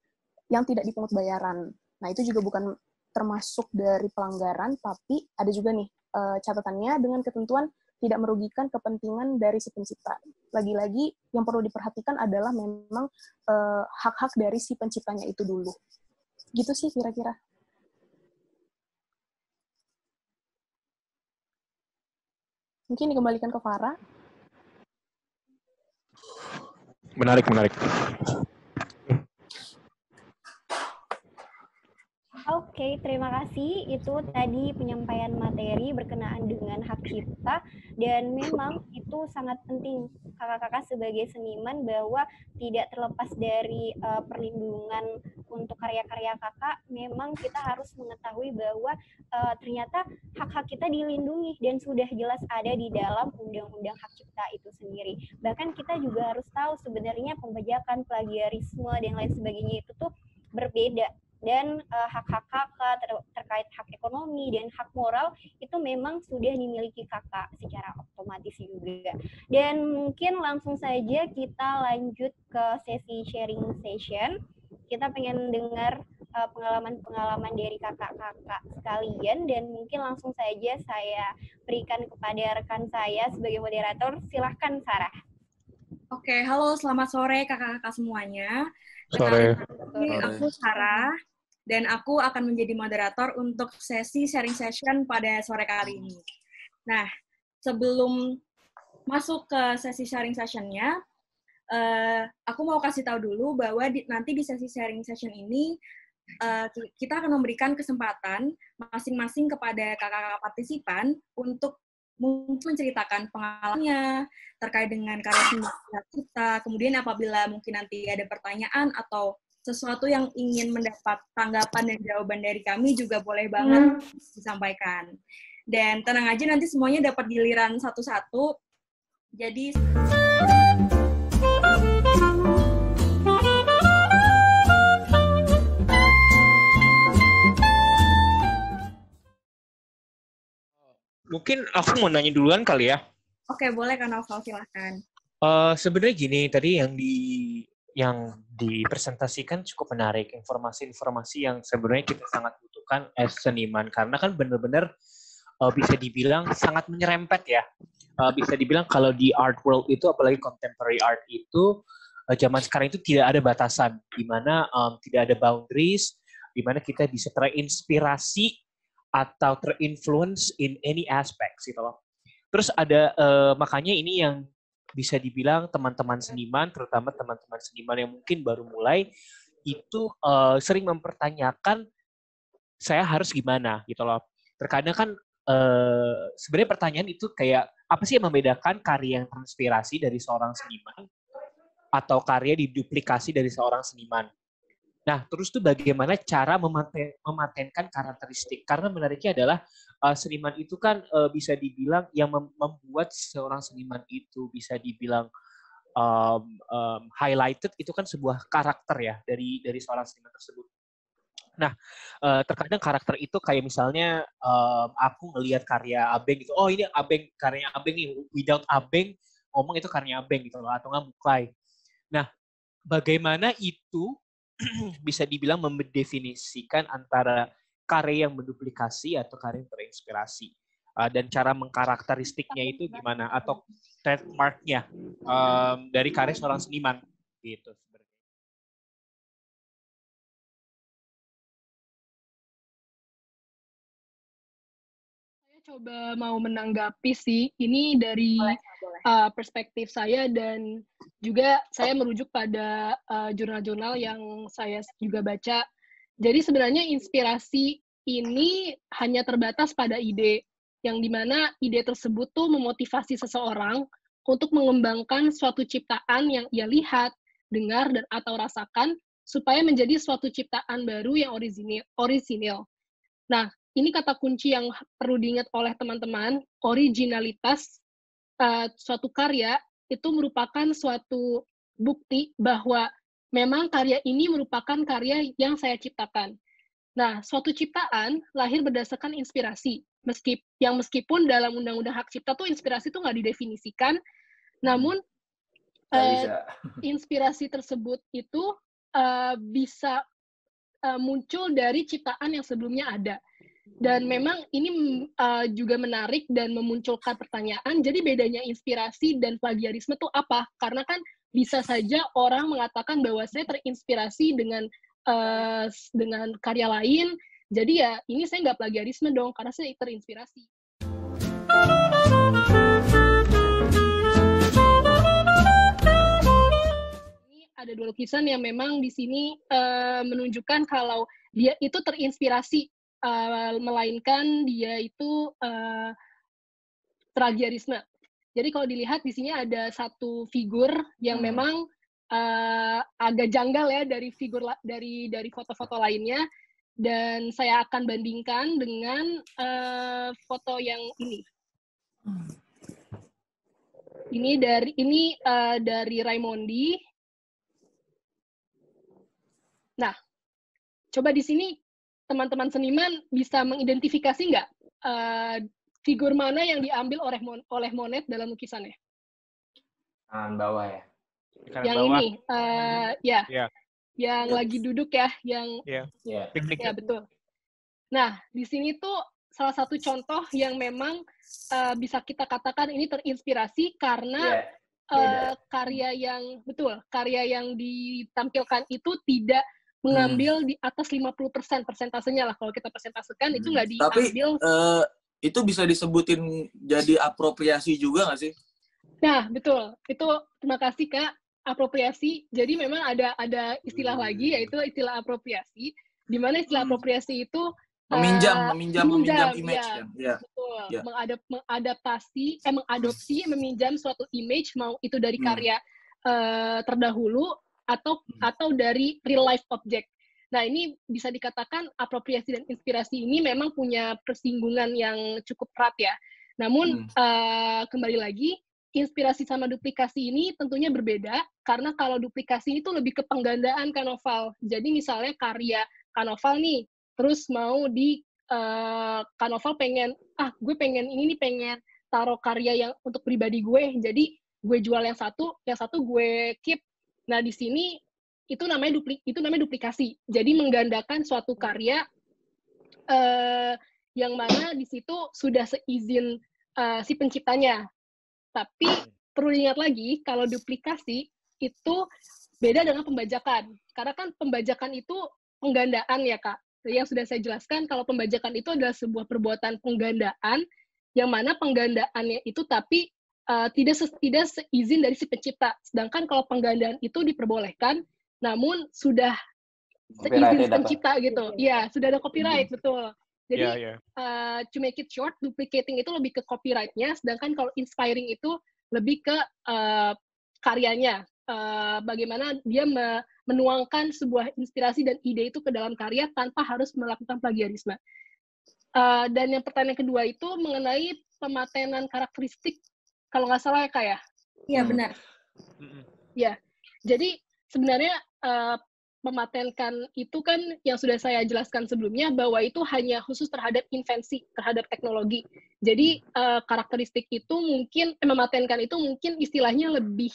yang tidak dipungut bayaran. Nah, itu juga bukan termasuk dari pelanggaran, tapi ada juga nih catatannya dengan ketentuan tidak merugikan kepentingan dari si pencipta. Lagi-lagi yang perlu diperhatikan adalah memang hak-hak dari si penciptanya itu dulu. Gitu sih kira-kira. Mungkin dikembalikan ke Farah. Menarik. Oke, terima kasih. Itu tadi penyampaian materi berkenaan dengan hak cipta, dan memang itu sangat penting kakak-kakak sebagai seniman bahwa tidak terlepas dari perlindungan untuk karya-karya kakak, memang kita harus mengetahui bahwa ternyata hak-hak kita dilindungi dan sudah jelas ada di dalam Undang-Undang Hak Cipta itu sendiri. Bahkan kita juga harus tahu sebenarnya pembajakan, plagiarisme, dan lain sebagainya itu tuh berbeda. Dan hak-hak kakak terkait hak ekonomi dan hak moral itu memang sudah dimiliki kakak secara otomatis juga. Dan mungkin langsung saja kita lanjut ke sesi sharing session. Kita pengen dengar pengalaman-pengalaman dari kakak-kakak sekalian, dan mungkin langsung saja saya berikan kepada rekan saya sebagai moderator. Silahkan Sarah. Oke, halo, selamat sore kakak-kakak semuanya. Sore. Aku Sarah. Dan aku akan menjadi moderator untuk sesi sharing session pada sore kali ini. Nah, sebelum masuk ke sesi sharing session-nya, aku mau kasih tahu dulu bahwa nanti di sesi sharing session ini, kita akan memberikan kesempatan masing-masing kepada kakak-kakak partisipan untuk mungkin menceritakan pengalamannya terkait dengan karya seni kita. Kemudian apabila mungkin nanti ada pertanyaan atau sesuatu yang ingin mendapat tanggapan dan jawaban dari kami juga boleh banget disampaikan. Dan tenang aja, nanti semuanya dapat giliran satu-satu. Jadi mungkin aku mau nanya duluan kali ya. Oke, boleh Kak Noval, silahkan. Sebenarnya gini, tadi yang dipresentasikan cukup menarik, informasi-informasi yang sebenarnya kita sangat butuhkan as seniman, karena kan benar-benar bisa dibilang sangat menyerempet ya. Bisa dibilang kalau di art world itu, apalagi contemporary art itu, zaman sekarang itu tidak ada batasan, di mana tidak ada boundaries, di mana kita bisa terinspirasi atau terinfluence in any aspects gitu loh. Terus ada makanya ini yang bisa dibilang teman-teman seniman, terutama teman-teman seniman yang mungkin baru mulai, itu sering mempertanyakan saya harus gimana gitu loh. Terkadang kan sebenarnya pertanyaan itu kayak apa sih yang membedakan karya yang terinspirasi dari seorang seniman atau karya diduplikasi dari seorang seniman. Nah, terus tuh bagaimana cara mematenkan karakteristik? Karena menariknya adalah seniman itu kan bisa dibilang yang membuat seorang seniman itu bisa dibilang highlighted itu kan sebuah karakter ya dari seorang seniman tersebut. Nah, terkadang karakter itu kayak misalnya aku ngelihat karya Abeng gitu, oh ini Abeng, karyanya Abeng nih, without Abeng ngomong itu karyanya Abeng gitu loh, atau nggak Buklay. Nah, bagaimana itu bisa dibilang mendefinisikan antara karya yang menduplikasi atau karya yang terinspirasi, dan cara mengkarakteristiknya itu gimana, atau trademarknya dari karya seorang seniman gitu. Saya coba mau menanggapi sih, ini dari perspektif saya, dan juga saya merujuk pada jurnal-jurnal yang saya juga baca. Jadi sebenarnya inspirasi ini hanya terbatas pada ide, yang dimana ide tersebut tuh memotivasi seseorang untuk mengembangkan suatu ciptaan yang ia lihat, dengar, dan atau rasakan, supaya menjadi suatu ciptaan baru yang orisinil. Nah, ini kata kunci yang perlu diingat oleh teman-teman, originalitas suatu karya itu merupakan suatu bukti bahwa memang karya ini merupakan karya yang saya ciptakan. Nah, suatu ciptaan lahir berdasarkan inspirasi. Meskipun dalam Undang-Undang Hak Cipta tuh inspirasi tuh nggak didefinisikan, namun inspirasi tersebut itu bisa muncul dari ciptaan yang sebelumnya ada. Dan memang ini juga menarik dan memunculkan pertanyaan, jadi bedanya inspirasi dan plagiarisme itu apa? Karena kan bisa saja orang mengatakan bahwa saya terinspirasi dengan karya lain, jadi ya ini saya nggak plagiarisme dong, karena saya terinspirasi. Ini ada dua lukisan yang memang di sini menunjukkan kalau dia itu terinspirasi, melainkan dia itu plagiarisme. Jadi kalau dilihat di sini ada satu figur yang memang agak janggal ya dari foto-foto lainnya, dan saya akan bandingkan dengan foto yang ini. Ini dari Raimondi. Nah, coba di sini teman-teman seniman bisa mengidentifikasi nggak figur mana yang diambil oleh Monet dalam lukisannya? Kanan bawah ya. Yang bawah. Ini, yang lagi duduk ya, yang ya betul. Nah, di sini tuh salah satu contoh yang memang bisa kita katakan ini terinspirasi karena karya yang ditampilkan itu tidak mengambil di atas 50% persentasenya lah. Kalau kita persentasekan itu nggak diambil. Tapi itu bisa disebutin jadi apropriasi juga nggak sih? Nah, betul. Itu terima kasih Kak. Apropriasi. Jadi memang ada istilah lagi, yaitu istilah apropriasi. Di mana istilah apropriasi itu meminjam image ya, kan? Ya. Betul. Ya. Mengadopsi, meminjam suatu image, mau itu dari karya terdahulu atau dari real life object. Nah, ini bisa dikatakan apropriasi dan inspirasi ini memang punya persinggungan yang cukup erat ya. Namun kembali lagi, inspirasi sama duplikasi ini tentunya berbeda, karena kalau duplikasi itu lebih ke penggandaan Kanoval. Jadi misalnya karya Kanoval nih, terus mau di Kanoval gue pengen ini nih, pengen taruh karya yang untuk pribadi gue, jadi gue jual yang satu gue keep. Nah, di sini itu namanya duplikasi. Jadi menggandakan suatu karya yang mana di situ sudah seizin si penciptanya. Tapi perlu diingat lagi, kalau duplikasi itu beda dengan pembajakan. Karena kan pembajakan itu penggandaan ya, Kak. Yang sudah saya jelaskan, kalau pembajakan itu adalah sebuah perbuatan penggandaan, yang mana penggandaannya itu tapi tidak seizin dari si pencipta. Sedangkan kalau penggandaan itu diperbolehkan, namun sudah seizin pencipta gitu. Iya, sudah ada copyright, betul. Jadi, to make it short, duplicating itu lebih ke copyright-nya, sedangkan kalau inspiring itu lebih ke karyanya. Bagaimana dia menuangkan sebuah inspirasi dan ide itu ke dalam karya tanpa harus melakukan plagiarisme. Dan yang pertanyaan kedua itu mengenai pematenan karakteristik, kalau nggak salah ya, Kak ya? Iya, benar. Ya, jadi sebenarnya mematenkan itu kan yang sudah saya jelaskan sebelumnya, bahwa itu hanya khusus terhadap invensi, terhadap teknologi. Jadi karakteristik itu mungkin, mematenkan itu mungkin istilahnya lebih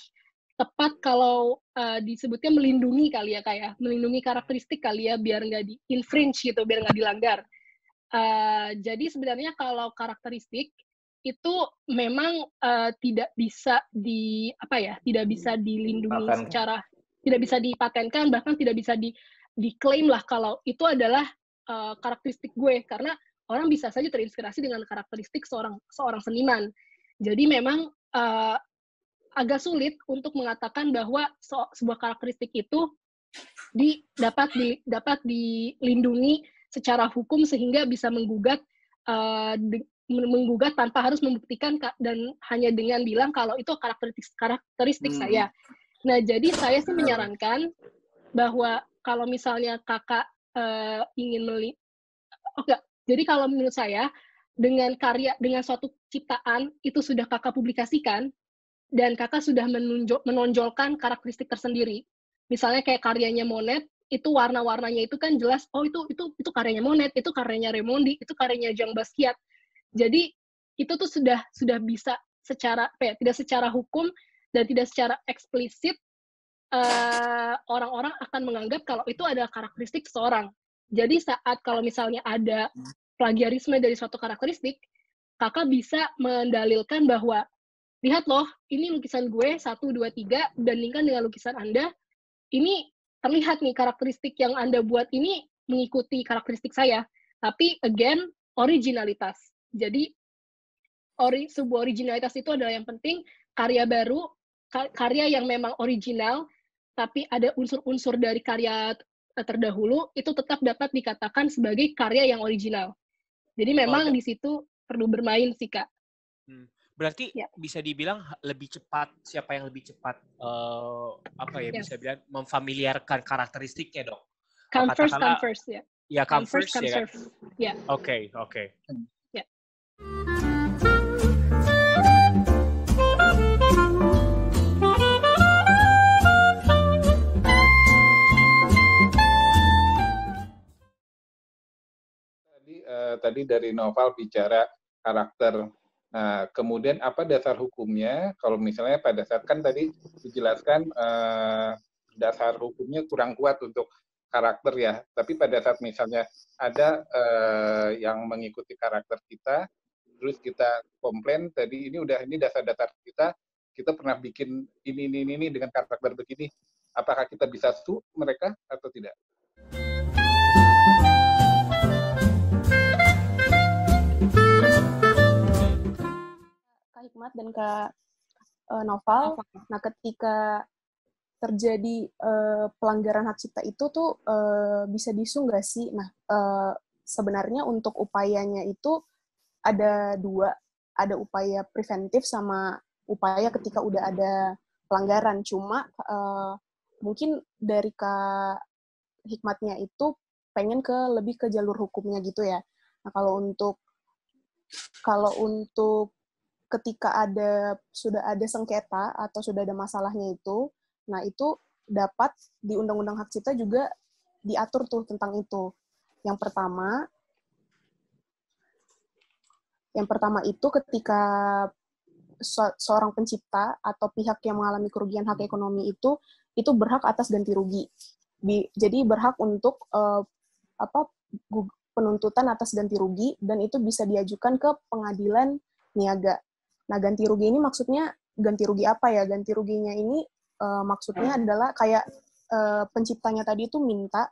tepat kalau disebutnya melindungi kali ya, kayak melindungi karakteristik kali ya, biar nggak di-infringe gitu, biar nggak dilanggar. Jadi sebenarnya kalau karakteristik itu memang tidak bisa tidak bisa dilindungi secara, tidak bisa dipatenkan, bahkan tidak bisa diklaim lah kalau itu adalah karakteristik gue, karena orang bisa saja terinspirasi dengan karakteristik seorang seniman. Jadi memang agak sulit untuk mengatakan bahwa sebuah karakteristik itu dapat dilindungi secara hukum sehingga bisa menggugat tanpa harus membuktikan dan hanya dengan bilang kalau itu karakteristik saya. Nah, jadi saya sih menyarankan bahwa kalau misalnya kakak jadi kalau menurut saya, dengan suatu ciptaan itu sudah kakak publikasikan, dan kakak sudah menonjolkan karakteristik tersendiri. Misalnya kayak karyanya Monet, itu warna-warnanya itu kan jelas, oh itu karyanya Monet, itu karyanya Raimondi, itu karyanya Jean Basquiat. Jadi itu tuh sudah bisa secara tidak secara hukum dan tidak secara eksplisit orang-orang akan menganggap kalau itu adalah karakteristik seseorang. Jadi saat kalau misalnya ada plagiarisme dari suatu karakteristik, kakak bisa mendalilkan bahwa lihat loh, ini lukisan gue 1, 2, 3, bandingkan dengan lukisan Anda, ini terlihat nih karakteristik yang Anda buat ini mengikuti karakteristik saya. Tapi again, originalitas. Jadi sebuah originalitas itu adalah yang penting, karya baru, karya yang memang original, tapi ada unsur-unsur dari karya terdahulu, itu tetap dapat dikatakan sebagai karya yang original. Jadi memang di situ perlu bermain sih, Kak. Berarti bisa dibilang lebih cepat, siapa yang lebih cepat bisa bilang memfamiliarkan karakteristiknya, Dok? Come first, ya. Ya, come first, ya kan? Ya. Oke. Ya. Tadi dari Noval bicara karakter. Nah, kemudian apa dasar hukumnya? Kalau misalnya pada saat kan tadi dijelaskan dasar hukumnya kurang kuat untuk karakter ya. Tapi pada saat misalnya ada yang mengikuti karakter kita, terus kita komplain tadi ini dasar-dasar kita pernah bikin ini dengan karakter begini. Apakah kita bisa sue mereka atau tidak? Hikmat dan Kak Noval. Nah, ketika terjadi pelanggaran hak cipta itu tuh bisa disu nggak sih? Nah, sebenarnya untuk upayanya itu ada dua. Ada upaya preventif sama upaya ketika udah ada pelanggaran. Cuma mungkin dari Kak Hikmatnya itu pengen lebih ke jalur hukumnya gitu ya. Nah, kalau untuk ketika sudah ada sengketa atau sudah ada masalahnya itu, nah itu dapat di Undang-Undang Hak Cipta juga diatur tuh tentang itu. Yang pertama itu ketika seorang pencipta atau pihak yang mengalami kerugian hak ekonomi itu berhak atas ganti rugi. Jadi berhak untuk penuntutan atas ganti rugi, dan itu bisa diajukan ke pengadilan niaga. Nah, ganti rugi ini maksudnya ganti rugi apa ya? Ganti ruginya ini maksudnya adalah kayak penciptanya tadi itu minta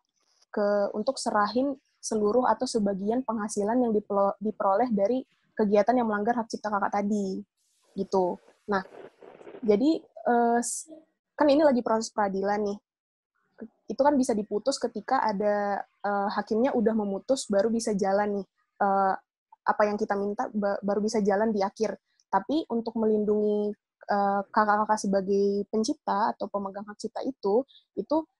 untuk serahin seluruh atau sebagian penghasilan yang diperoleh dari kegiatan yang melanggar hak cipta kakak tadi, gitu. Nah, jadi kan ini lagi proses peradilan nih. Itu kan bisa diputus ketika ada hakimnya udah memutus, baru bisa jalan nih. Apa yang kita minta baru bisa jalan di akhir. Tapi untuk melindungi kakak-kakak sebagai pencipta atau pemegang hak cipta itu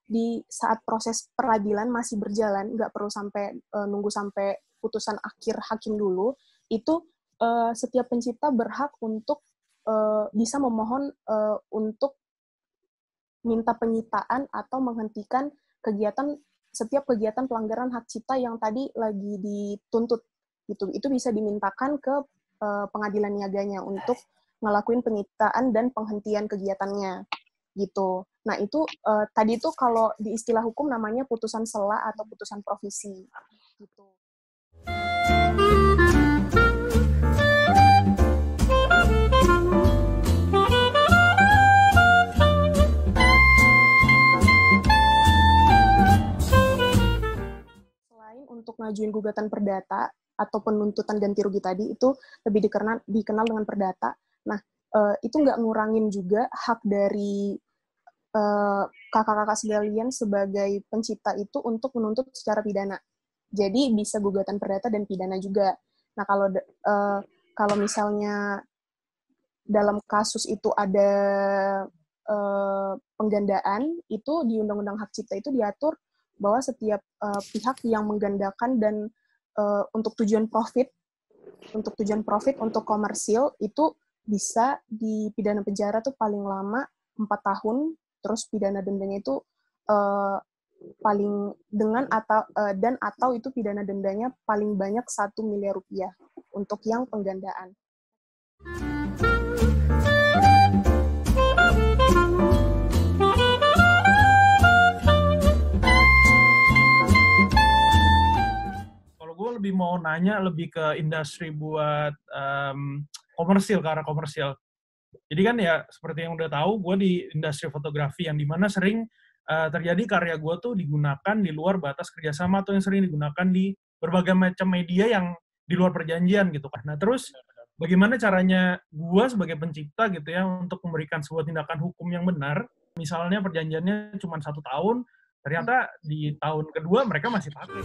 di saat proses peradilan masih berjalan, nggak perlu sampai nunggu sampai putusan akhir hakim dulu, itu setiap pencipta berhak untuk bisa memohon untuk minta penyitaan atau menghentikan setiap kegiatan pelanggaran hak cipta yang tadi lagi dituntut. Itu bisa dimintakan ke pengadilan niaganya untuk ngelakuin penyitaan dan penghentian kegiatannya, gitu. Nah, itu tadi itu kalau di istilah hukum namanya putusan sela atau putusan provisi, gitu. Selain untuk ngajuin gugatan perdata atau penuntutan ganti rugi tadi, itu lebih dikenal dengan perdata. Nah, itu nggak ngurangin juga hak dari kakak-kakak sekalian sebagai pencipta itu untuk menuntut secara pidana. Jadi bisa gugatan perdata dan pidana juga. Nah, kalau misalnya dalam kasus itu ada penggandaan, itu di Undang-Undang Hak Cipta itu diatur bahwa setiap pihak yang menggandakan dan untuk tujuan profit, untuk komersil, itu bisa dipidana penjara tuh paling lama 4 tahun, terus pidana dendanya itu paling atau itu pidana dendanya paling banyak 1 miliar rupiah untuk yang penggandaan. Gue lebih mau nanya lebih ke industri buat komersil, ke arah komersil. Jadi kan ya seperti yang udah tahu, gue di industri fotografi yang dimana sering terjadi karya gue tuh digunakan di luar batas kerjasama atau yang sering digunakan di berbagai macam media yang di luar perjanjian gitu kan. Nah terus bagaimana caranya gue sebagai pencipta gitu ya untuk memberikan sebuah tindakan hukum yang benar, misalnya perjanjiannya cuma 1 tahun, ternyata di tahun kedua mereka masih pakai.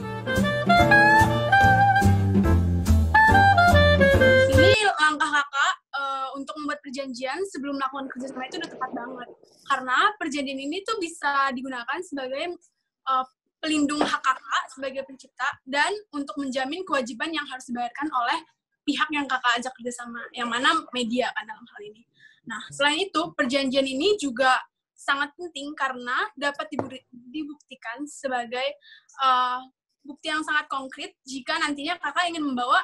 Ini langkah kakak untuk membuat perjanjian sebelum melakukan kerjasama itu udah tepat banget. Karena perjanjian ini tuh bisa digunakan sebagai pelindung hak kakak sebagai pencipta dan untuk menjamin kewajiban yang harus dibayarkan oleh pihak yang kakak ajak kerjasama, yang mana media kan dalam hal ini. Nah, selain itu, perjanjian ini juga sangat penting karena dapat dibuktikan sebagai bukti yang sangat konkret jika nantinya kakak ingin membawa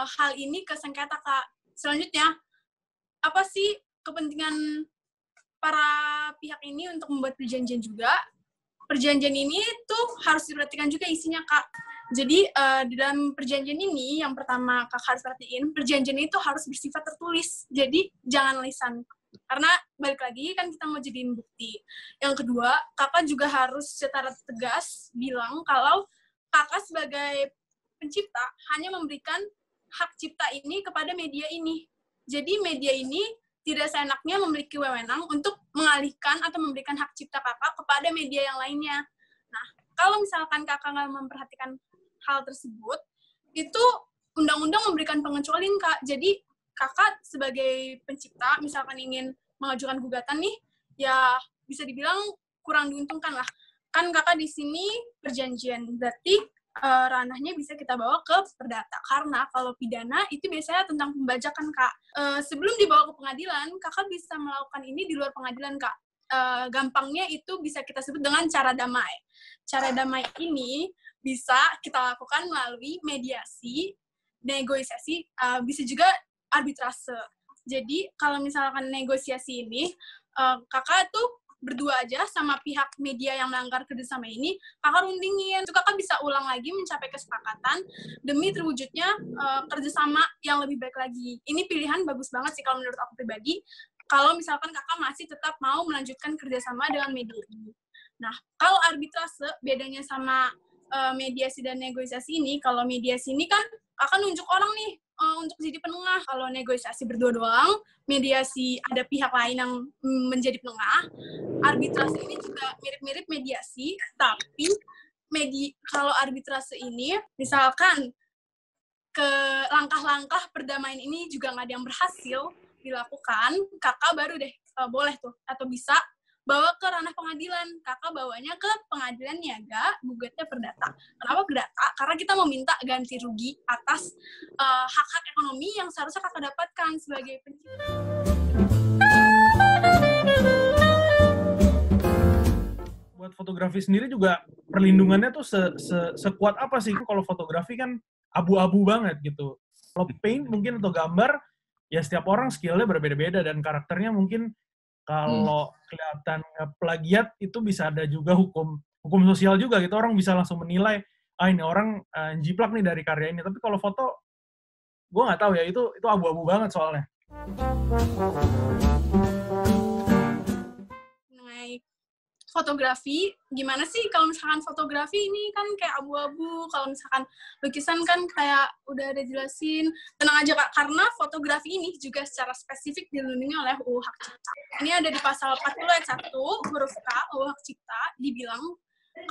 hal ini ke sengketa kak. Selanjutnya, apa sih kepentingan para pihak ini untuk membuat perjanjian juga? Perjanjian ini tuh harus diperhatikan juga isinya kak. Jadi di dalam perjanjian ini yang pertama kakak harus perhatiin, perjanjian itu harus bersifat tertulis. Jadi jangan lisan. Karena balik lagi kan kita mau jadiin bukti. Yang kedua, kakak juga harus secara tegas bilang kalau kakak sebagai pencipta hanya memberikan hak cipta ini kepada media ini. Jadi media ini tidak seenaknya memiliki wewenang untuk mengalihkan atau memberikan hak cipta kakak kepada media yang lainnya. Nah, kalau misalkan kakak nggak memperhatikan hal tersebut, itu undang-undang memberikan pengecualian, Kak. Jadi, kakak sebagai pencipta, misalkan ingin mengajukan gugatan nih, ya bisa dibilang kurang diuntungkan lah. Kan kakak di sini perjanjian, berarti ranahnya bisa kita bawa ke perdata. Karena kalau pidana itu biasanya tentang pembajakan, Kak. Sebelum dibawa ke pengadilan, kakak bisa melakukan ini di luar pengadilan, Kak. Gampangnya itu bisa kita sebut dengan cara damai. Cara damai ini bisa kita lakukan melalui mediasi, negosiasi, bisa juga arbitrase. Jadi kalau misalkan negosiasi ini, kakak tuh berdua aja sama pihak media yang melanggar kerjasama ini, kakak rundingin. Itu kakak bisa ulang lagi mencapai kesepakatan demi terwujudnya kerjasama yang lebih baik lagi. Ini pilihan bagus banget sih kalau menurut aku pribadi, kalau misalkan kakak masih tetap mau melanjutkan kerjasama dengan media ini. Nah, kalau arbitrase, bedanya sama mediasi dan negosiasi ini, kalau mediasi ini kan kakak nunjuk orang nih, untuk jadi penengah. Kalau negosiasi berdua doang, mediasi ada pihak lain yang menjadi penengah. Arbitrase ini juga mirip-mirip mediasi, tapi kalau arbitrase ini, misalkan ke langkah-langkah perdamaian ini juga nggak ada yang berhasil dilakukan, kakak baru deh boleh tuh, atau bisa bawa ke ranah pengadilan. Kakak bawanya ke pengadilan niaga, gugatnya perdata. Kenapa perdata? Karena kita meminta ganti rugi atas hak-hak ekonomi yang seharusnya kakak dapatkan sebagai pencipta. Buat fotografi sendiri juga perlindungannya tuh sekuat apa sih? Kalau fotografi kan abu-abu banget gitu. Kalau paint mungkin atau gambar, ya setiap orang skill-nya berbeda-beda dan karakternya mungkin kalau kelihatan plagiat itu bisa ada juga hukum sosial juga gitu, orang bisa langsung menilai ini orang jiplak nih dari karya ini. Tapi kalau foto gue nggak tahu ya, itu abu-abu banget soalnya. Mengenai fotografi, gimana sih kalau misalkan fotografi ini kan kayak abu-abu, kalau misalkan lukisan kan kayak udah ada jelasin. Tenang aja Kak, karena fotografi ini juga secara spesifik dilindungi oleh UU Hak Cipta. Ini ada di pasal 40 ayat 1 huruf K UU Hak Cipta, dibilang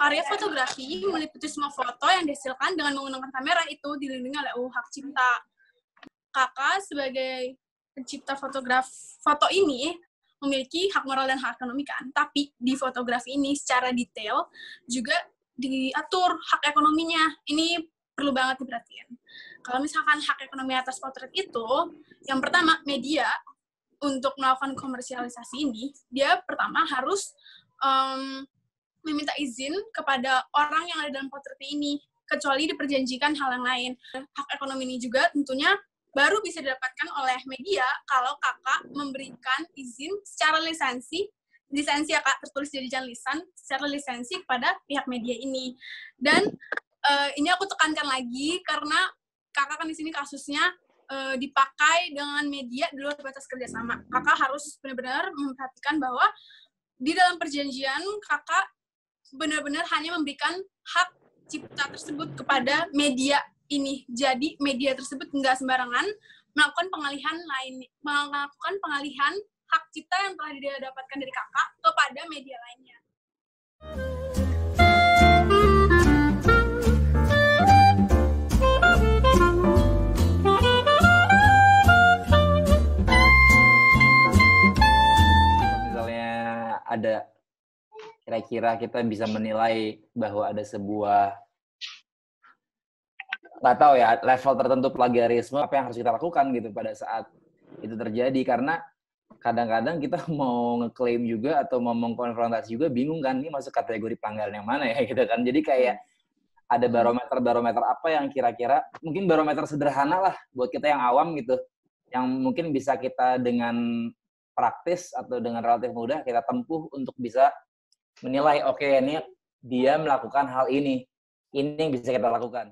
karya fotografi meliputi semua foto yang dihasilkan dengan menggunakan kamera itu dilindungi oleh UU Hak Cipta. Kakak sebagai pencipta foto ini memiliki hak moral dan hak ekonomi kan, tapi di fotografi ini secara detail juga diatur hak ekonominya. Ini perlu banget diperhatikan. Kalau misalkan hak ekonomi atas potret itu, yang pertama media untuk melakukan komersialisasi ini, dia pertama harus meminta izin kepada orang yang ada dalam potret ini, kecuali diperjanjikan hal yang lain. Hak ekonomi ini juga tentunya baru bisa didapatkan oleh media kalau kakak memberikan izin secara lisensi ya kak, tertulis di jangan lisan, secara lisensi kepada pihak media ini. Dan ini aku tekankan lagi karena kakak kan di sini kasusnya dipakai dengan media di luar batas kerjasama. Kakak harus benar-benar memperhatikan bahwa di dalam perjanjian kakak benar-benar hanya memberikan hak cipta tersebut kepada media ini. Jadi media tersebut nggak sembarangan melakukan pengalihan hak cipta yang telah didapatkan dari kakak kepada media lainnya. Misalnya ada kira-kira kita bisa menilai bahwa ada sebuah, nggak tahu ya, level tertentu plagiarisme, apa yang harus kita lakukan gitu pada saat itu terjadi. Karena kadang-kadang kita mau ngeklaim juga atau mau mengkonfrontasi juga bingung kan, ini masuk kategori pelanggaran yang mana ya gitu kan. Jadi kayak ada barometer apa yang kira-kira, mungkin barometer sederhana lah buat kita yang awam gitu, yang mungkin bisa kita dengan praktis atau dengan relatif mudah kita tempuh untuk bisa menilai, oke, ini dia melakukan hal ini yang bisa kita lakukan.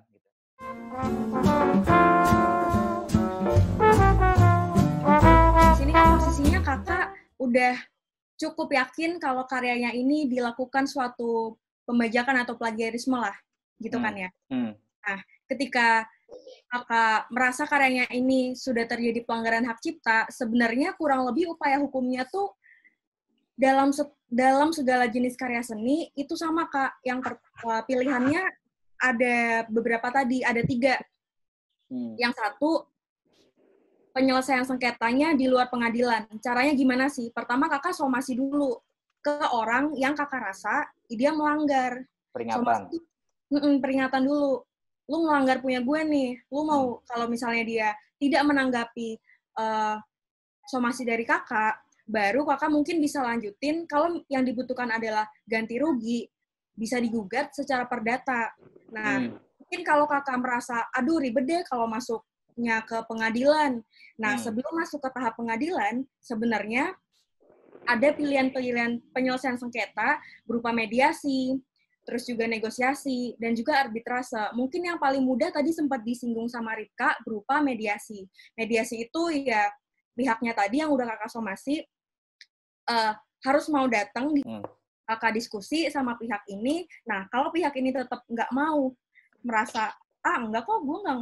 Di sini kan posisinya kakak udah cukup yakin kalau karyanya ini dilakukan suatu pembajakan atau plagiarisme lah, gitu kan ya. Nah, ketika kakak merasa karyanya ini sudah terjadi pelanggaran hak cipta, sebenarnya kurang lebih upaya hukumnya tuh dalam segala jenis karya seni itu sama Kak. Yang pilihannya ada beberapa tadi, ada 3. Yang satu, penyelesaian sengketanya di luar pengadilan. Caranya gimana sih? Pertama kakak somasi dulu. ke orang yang kakak rasa dia melanggar. Peringatan. Peringatan dulu. Lu melanggar punya gue nih. Lu mau kalau misalnya dia tidak menanggapi somasi dari kakak, baru kakak mungkin bisa lanjutin. Kalau yang dibutuhkan adalah ganti rugi, bisa digugat secara perdata. Nah, mungkin kalau kakak merasa, aduh ribet deh kalau masuknya ke pengadilan. Nah, sebelum masuk ke tahap pengadilan, sebenarnya ada pilihan-pilihan penyelesaian sengketa berupa mediasi, terus juga negosiasi, dan juga arbitrase. Mungkin yang paling mudah tadi sempat disinggung sama Ripka berupa mediasi. Mediasi itu ya pihaknya tadi yang udah kakak somasi harus mau datang di kakak diskusi sama pihak ini. Nah, kalau pihak ini tetap nggak mau, merasa, enggak kok, gue nggak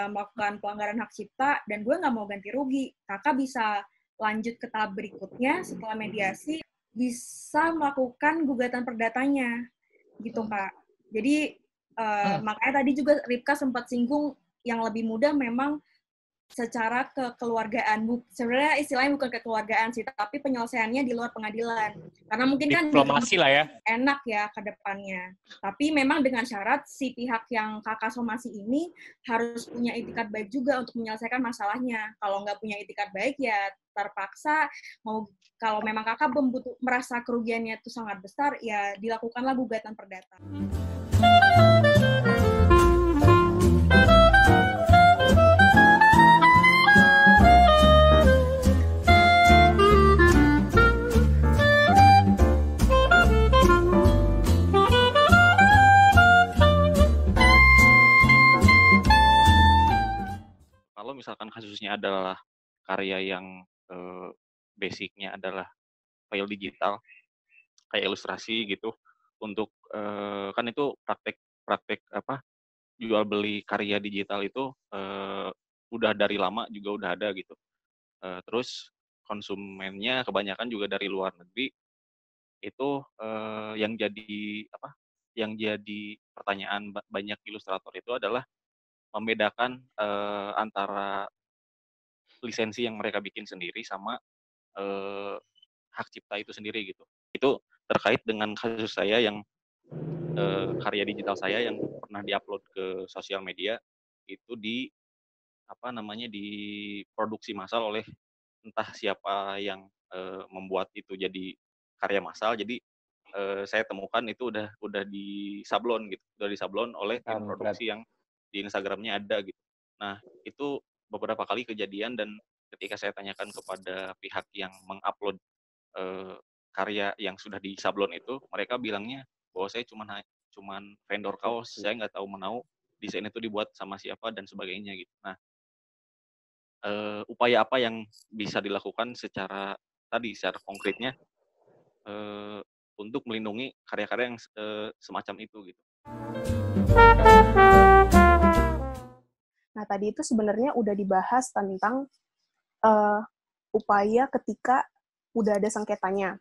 melakukan pelanggaran hak cipta, dan gue nggak mau ganti rugi. Kakak bisa lanjut ke tahap berikutnya, setelah mediasi, bisa melakukan gugatan perdatanya. Gitu, Kak. Jadi, makanya tadi juga Ripka sempat singgung, yang lebih mudah memang secara kekeluargaan. Sebenarnya istilahnya bukan kekeluargaan sih, tapi penyelesaiannya di luar pengadilan. Karena mungkin kan diplomasi lah ya. Enak ya ke depannya. Tapi memang dengan syarat si pihak yang kakak somasi ini harus punya itikat baik juga untuk menyelesaikan masalahnya. Kalau nggak punya itikat baik ya terpaksa kalau memang kakak merasa kerugiannya itu sangat besar, ya dilakukanlah gugatan perdata. Kalau misalkan kasusnya adalah karya yang basicnya adalah file digital, kayak ilustrasi gitu, untuk kan itu praktek jual beli karya digital itu udah dari lama juga udah ada gitu. Terus konsumennya kebanyakan juga dari luar negeri. Itu yang jadi pertanyaan banyak ilustrator itu adalah membedakan antara lisensi yang mereka bikin sendiri sama hak cipta itu sendiri gitu. Itu terkait dengan kasus saya yang karya digital saya yang pernah diupload ke sosial media itu diproduksi massal oleh entah siapa yang membuat itu jadi karya massal. Jadi saya temukan itu udah disablon gitu, udah disablon oleh tim produksi yang di Instagramnya ada gitu. Nah, itu beberapa kali kejadian, dan ketika saya tanyakan kepada pihak yang mengupload karya yang sudah disablon itu, mereka bilangnya bahwa saya cuman vendor kaos, saya nggak tahu menau desain itu dibuat sama siapa dan sebagainya gitu. Nah, upaya apa yang bisa dilakukan secara konkretnya untuk melindungi karya-karya yang semacam itu gitu. Nah, tadi itu sebenarnya udah dibahas tentang upaya ketika udah ada sengketanya.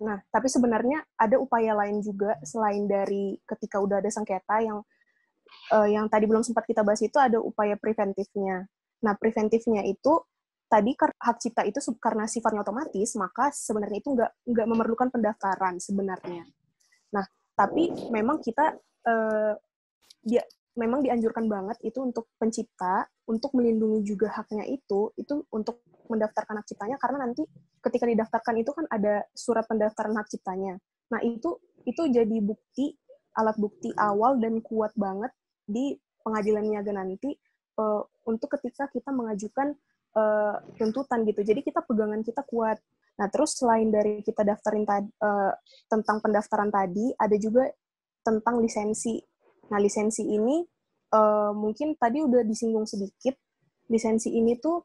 Nah, tapi sebenarnya ada upaya lain juga selain dari ketika udah ada sengketa yang tadi belum sempat kita bahas, itu ada upaya preventifnya. Nah, preventifnya itu tadi hak cipta itu karena sifatnya otomatis, maka sebenarnya itu nggak memerlukan pendaftaran sebenarnya. Nah, tapi memang kita memang dianjurkan banget itu untuk pencipta, untuk melindungi juga haknya itu untuk mendaftarkan hak ciptanya, karena nanti ketika didaftarkan itu kan ada surat pendaftaran hak ciptanya. Nah, itu jadi alat bukti awal dan kuat banget di pengadilan niaga nanti untuk ketika kita mengajukan tuntutan gitu. Jadi pegangan kita kuat. Nah, terus selain dari kita daftarin tentang pendaftaran tadi, ada juga tentang lisensi. Nah, lisensi ini mungkin tadi udah disinggung sedikit. Lisensi ini tuh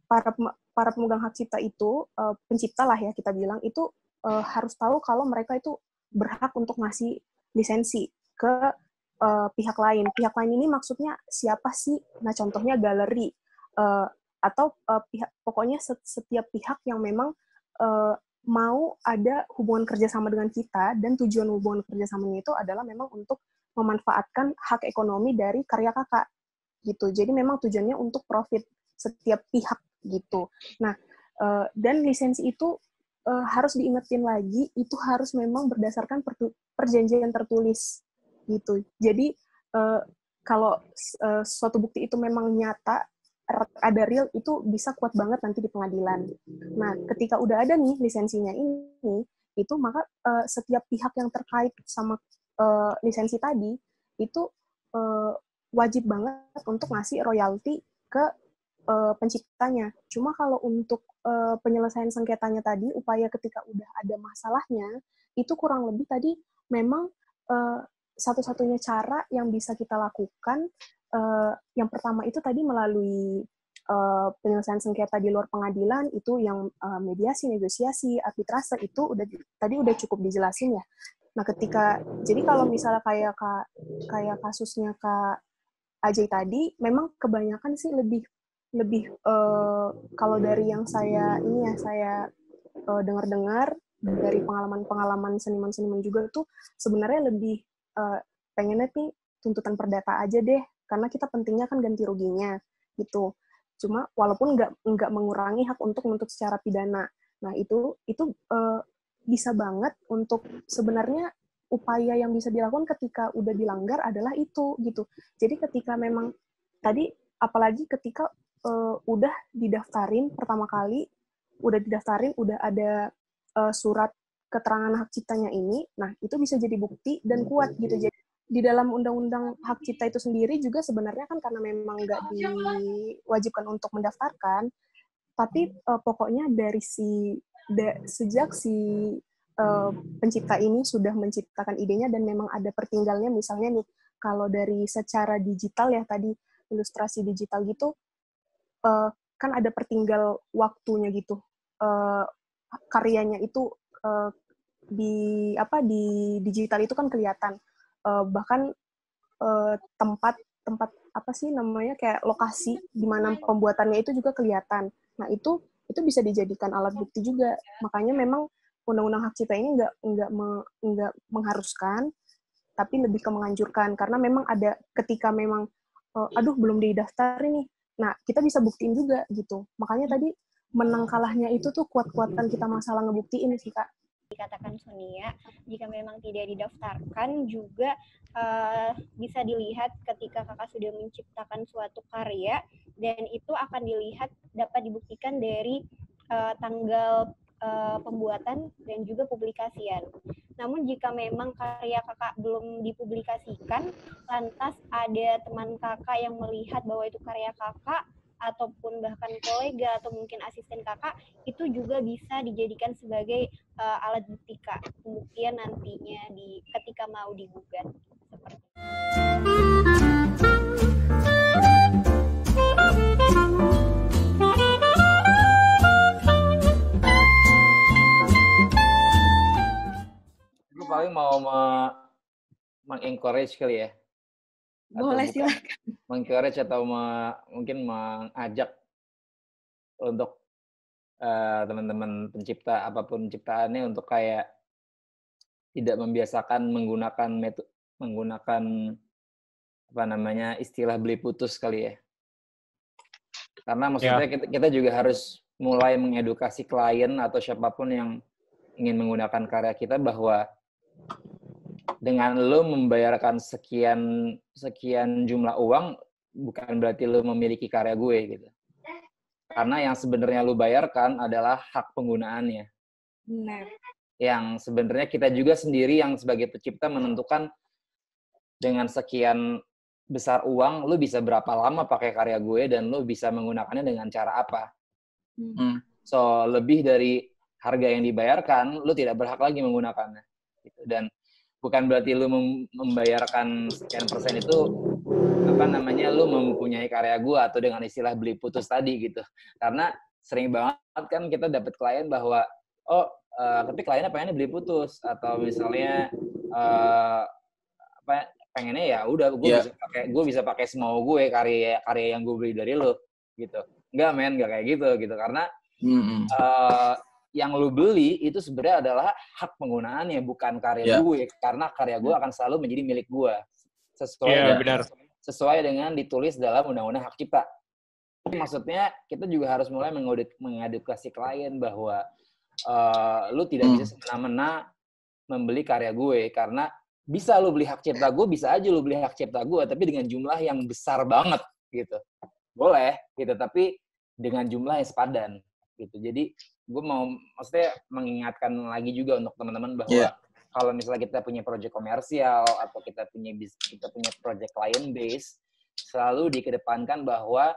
para pemegang hak cipta itu, pencipta lah ya kita bilang, itu harus tahu kalau mereka itu berhak untuk ngasih lisensi ke pihak lain. Pihak lain ini maksudnya siapa sih? Nah, contohnya galeri, atau pokoknya setiap pihak yang memang mau ada hubungan kerjasama dengan kita, dan tujuan hubungan kerjasamanya itu adalah memang untuk memanfaatkan hak ekonomi dari karya kakak gitu. Jadi memang tujuannya untuk profit setiap pihak gitu. Nah, Dan lisensi itu harus diingetin lagi, itu harus memang berdasarkan perjanjian tertulis gitu. Jadi kalau suatu bukti itu memang nyata, ada real, itu bisa kuat banget nanti di pengadilan. Nah, ketika udah ada nih lisensinya ini, itu maka setiap pihak yang terkait sama lisensi tadi itu wajib banget untuk ngasih royalti ke penciptanya. Cuma kalau untuk penyelesaian sengketanya tadi, upaya ketika udah ada masalahnya, itu kurang lebih tadi memang satu-satunya cara yang bisa kita lakukan, yang pertama itu tadi melalui penyelesaian sengketa di luar pengadilan, itu yang mediasi, negosiasi, arbitrase, itu tadi udah cukup dijelasin ya. Nah, jadi kalau misalnya kayak kasusnya Kak Ajay tadi, memang kebanyakan sih lebih kalau dari yang saya dengar-dengar dari pengalaman seniman-seniman juga tuh sebenarnya lebih pengennya nih tuntutan perdata aja deh, karena kita pentingnya kan ganti ruginya gitu. Cuma walaupun nggak mengurangi hak untuk menuntut secara pidana. Nah, itu bisa banget untuk sebenarnya upaya yang bisa dilakukan ketika udah dilanggar adalah itu gitu. Jadi ketika memang tadi, apalagi ketika udah didaftarin pertama kali, udah ada surat keterangan hak ciptanya ini, nah itu bisa jadi bukti dan kuat gitu. Jadi di dalam undang-undang hak cipta itu sendiri juga sebenarnya kan karena memang nggak diwajibkan untuk mendaftarkan, tapi pokoknya sejak si pencipta ini sudah menciptakan idenya dan memang ada pertinggalnya, misalnya nih kalau dari secara digital ya tadi ilustrasi digital gitu, kan ada pertinggal waktunya gitu, karyanya itu di digital itu kan kelihatan, bahkan tempat apa sih namanya, kayak lokasi di mana pembuatannya itu juga kelihatan. Nah, itu bisa dijadikan alat bukti juga. Makanya memang undang-undang hak cipta ini nggak mengharuskan, tapi lebih ke menganjurkan, karena memang ada ketika memang belum didaftarin nih, nah kita bisa buktiin juga gitu. Makanya tadi menang kalahnya itu tuh kuat-kuatan kita masalah ngebuktiin sih, Kak. Dikatakan Sonia, jika memang tidak didaftarkan juga bisa dilihat ketika kakak sudah menciptakan suatu karya, dan itu akan dilihat dapat dibuktikan dari tanggal pembuatan dan juga publikasian. Namun jika memang karya kakak belum dipublikasikan, lantas ada teman kakak yang melihat bahwa itu karya kakak, ataupun bahkan kolega atau mungkin asisten kakak, itu juga bisa dijadikan sebagai alat bukti Kak, pembuktian nantinya ketika mau digugat. Seperti Gue paling mau meng-encourage kali ya. Boleh, silakan. Meng-encourage atau mungkin mengajak untuk teman-teman pencipta, apapun ciptaannya, untuk kayak tidak membiasakan menggunakan apa namanya, istilah beli putus kali ya. Karena maksudnya kita juga harus mulai mengedukasi klien atau siapapun yang ingin menggunakan karya kita bahwa dengan lo membayarkan sekian jumlah uang, bukan berarti lo memiliki karya gue gitu. Karena yang sebenarnya lo bayarkan adalah hak penggunaannya. Benar. Yang sebenarnya kita juga sendiri yang sebagai pencipta menentukan dengan sekian besar uang, lo bisa berapa lama pakai karya gue dan lo bisa menggunakannya dengan cara apa. So, lebih dari harga yang dibayarkan, lo tidak berhak lagi menggunakannya. Gitu. Dan bukan berarti lu membayarkan sekian persen itu apa namanya, lu mempunyai karya gua, atau dengan istilah beli putus tadi gitu. Karena sering banget kan kita dapat klien bahwa tapi kliennya pengennya beli putus, atau misalnya pengennya ya udah gue bisa pakai semau gue karya yang gue beli dari lu gitu. Enggak men, enggak kayak gitu karena yang lu beli itu sebenarnya adalah hak penggunaannya, bukan karya gue, karena karya gue akan selalu menjadi milik gue sesuai dengan ditulis dalam undang-undang hak cipta Maksudnya kita juga harus mulai mengedukasi klien bahwa lu tidak bisa semena-mena membeli karya gue, karena bisa lu beli hak cipta gue, bisa aja lu beli hak cipta gue, tapi dengan jumlah yang besar banget gitu. Boleh gitu, tapi dengan jumlah yang sepadan gitu. Jadi gue mau maksudnya mengingatkan lagi juga untuk teman-teman bahwa kalau misalnya kita punya project komersial atau kita punya project client base, selalu dikedepankan bahwa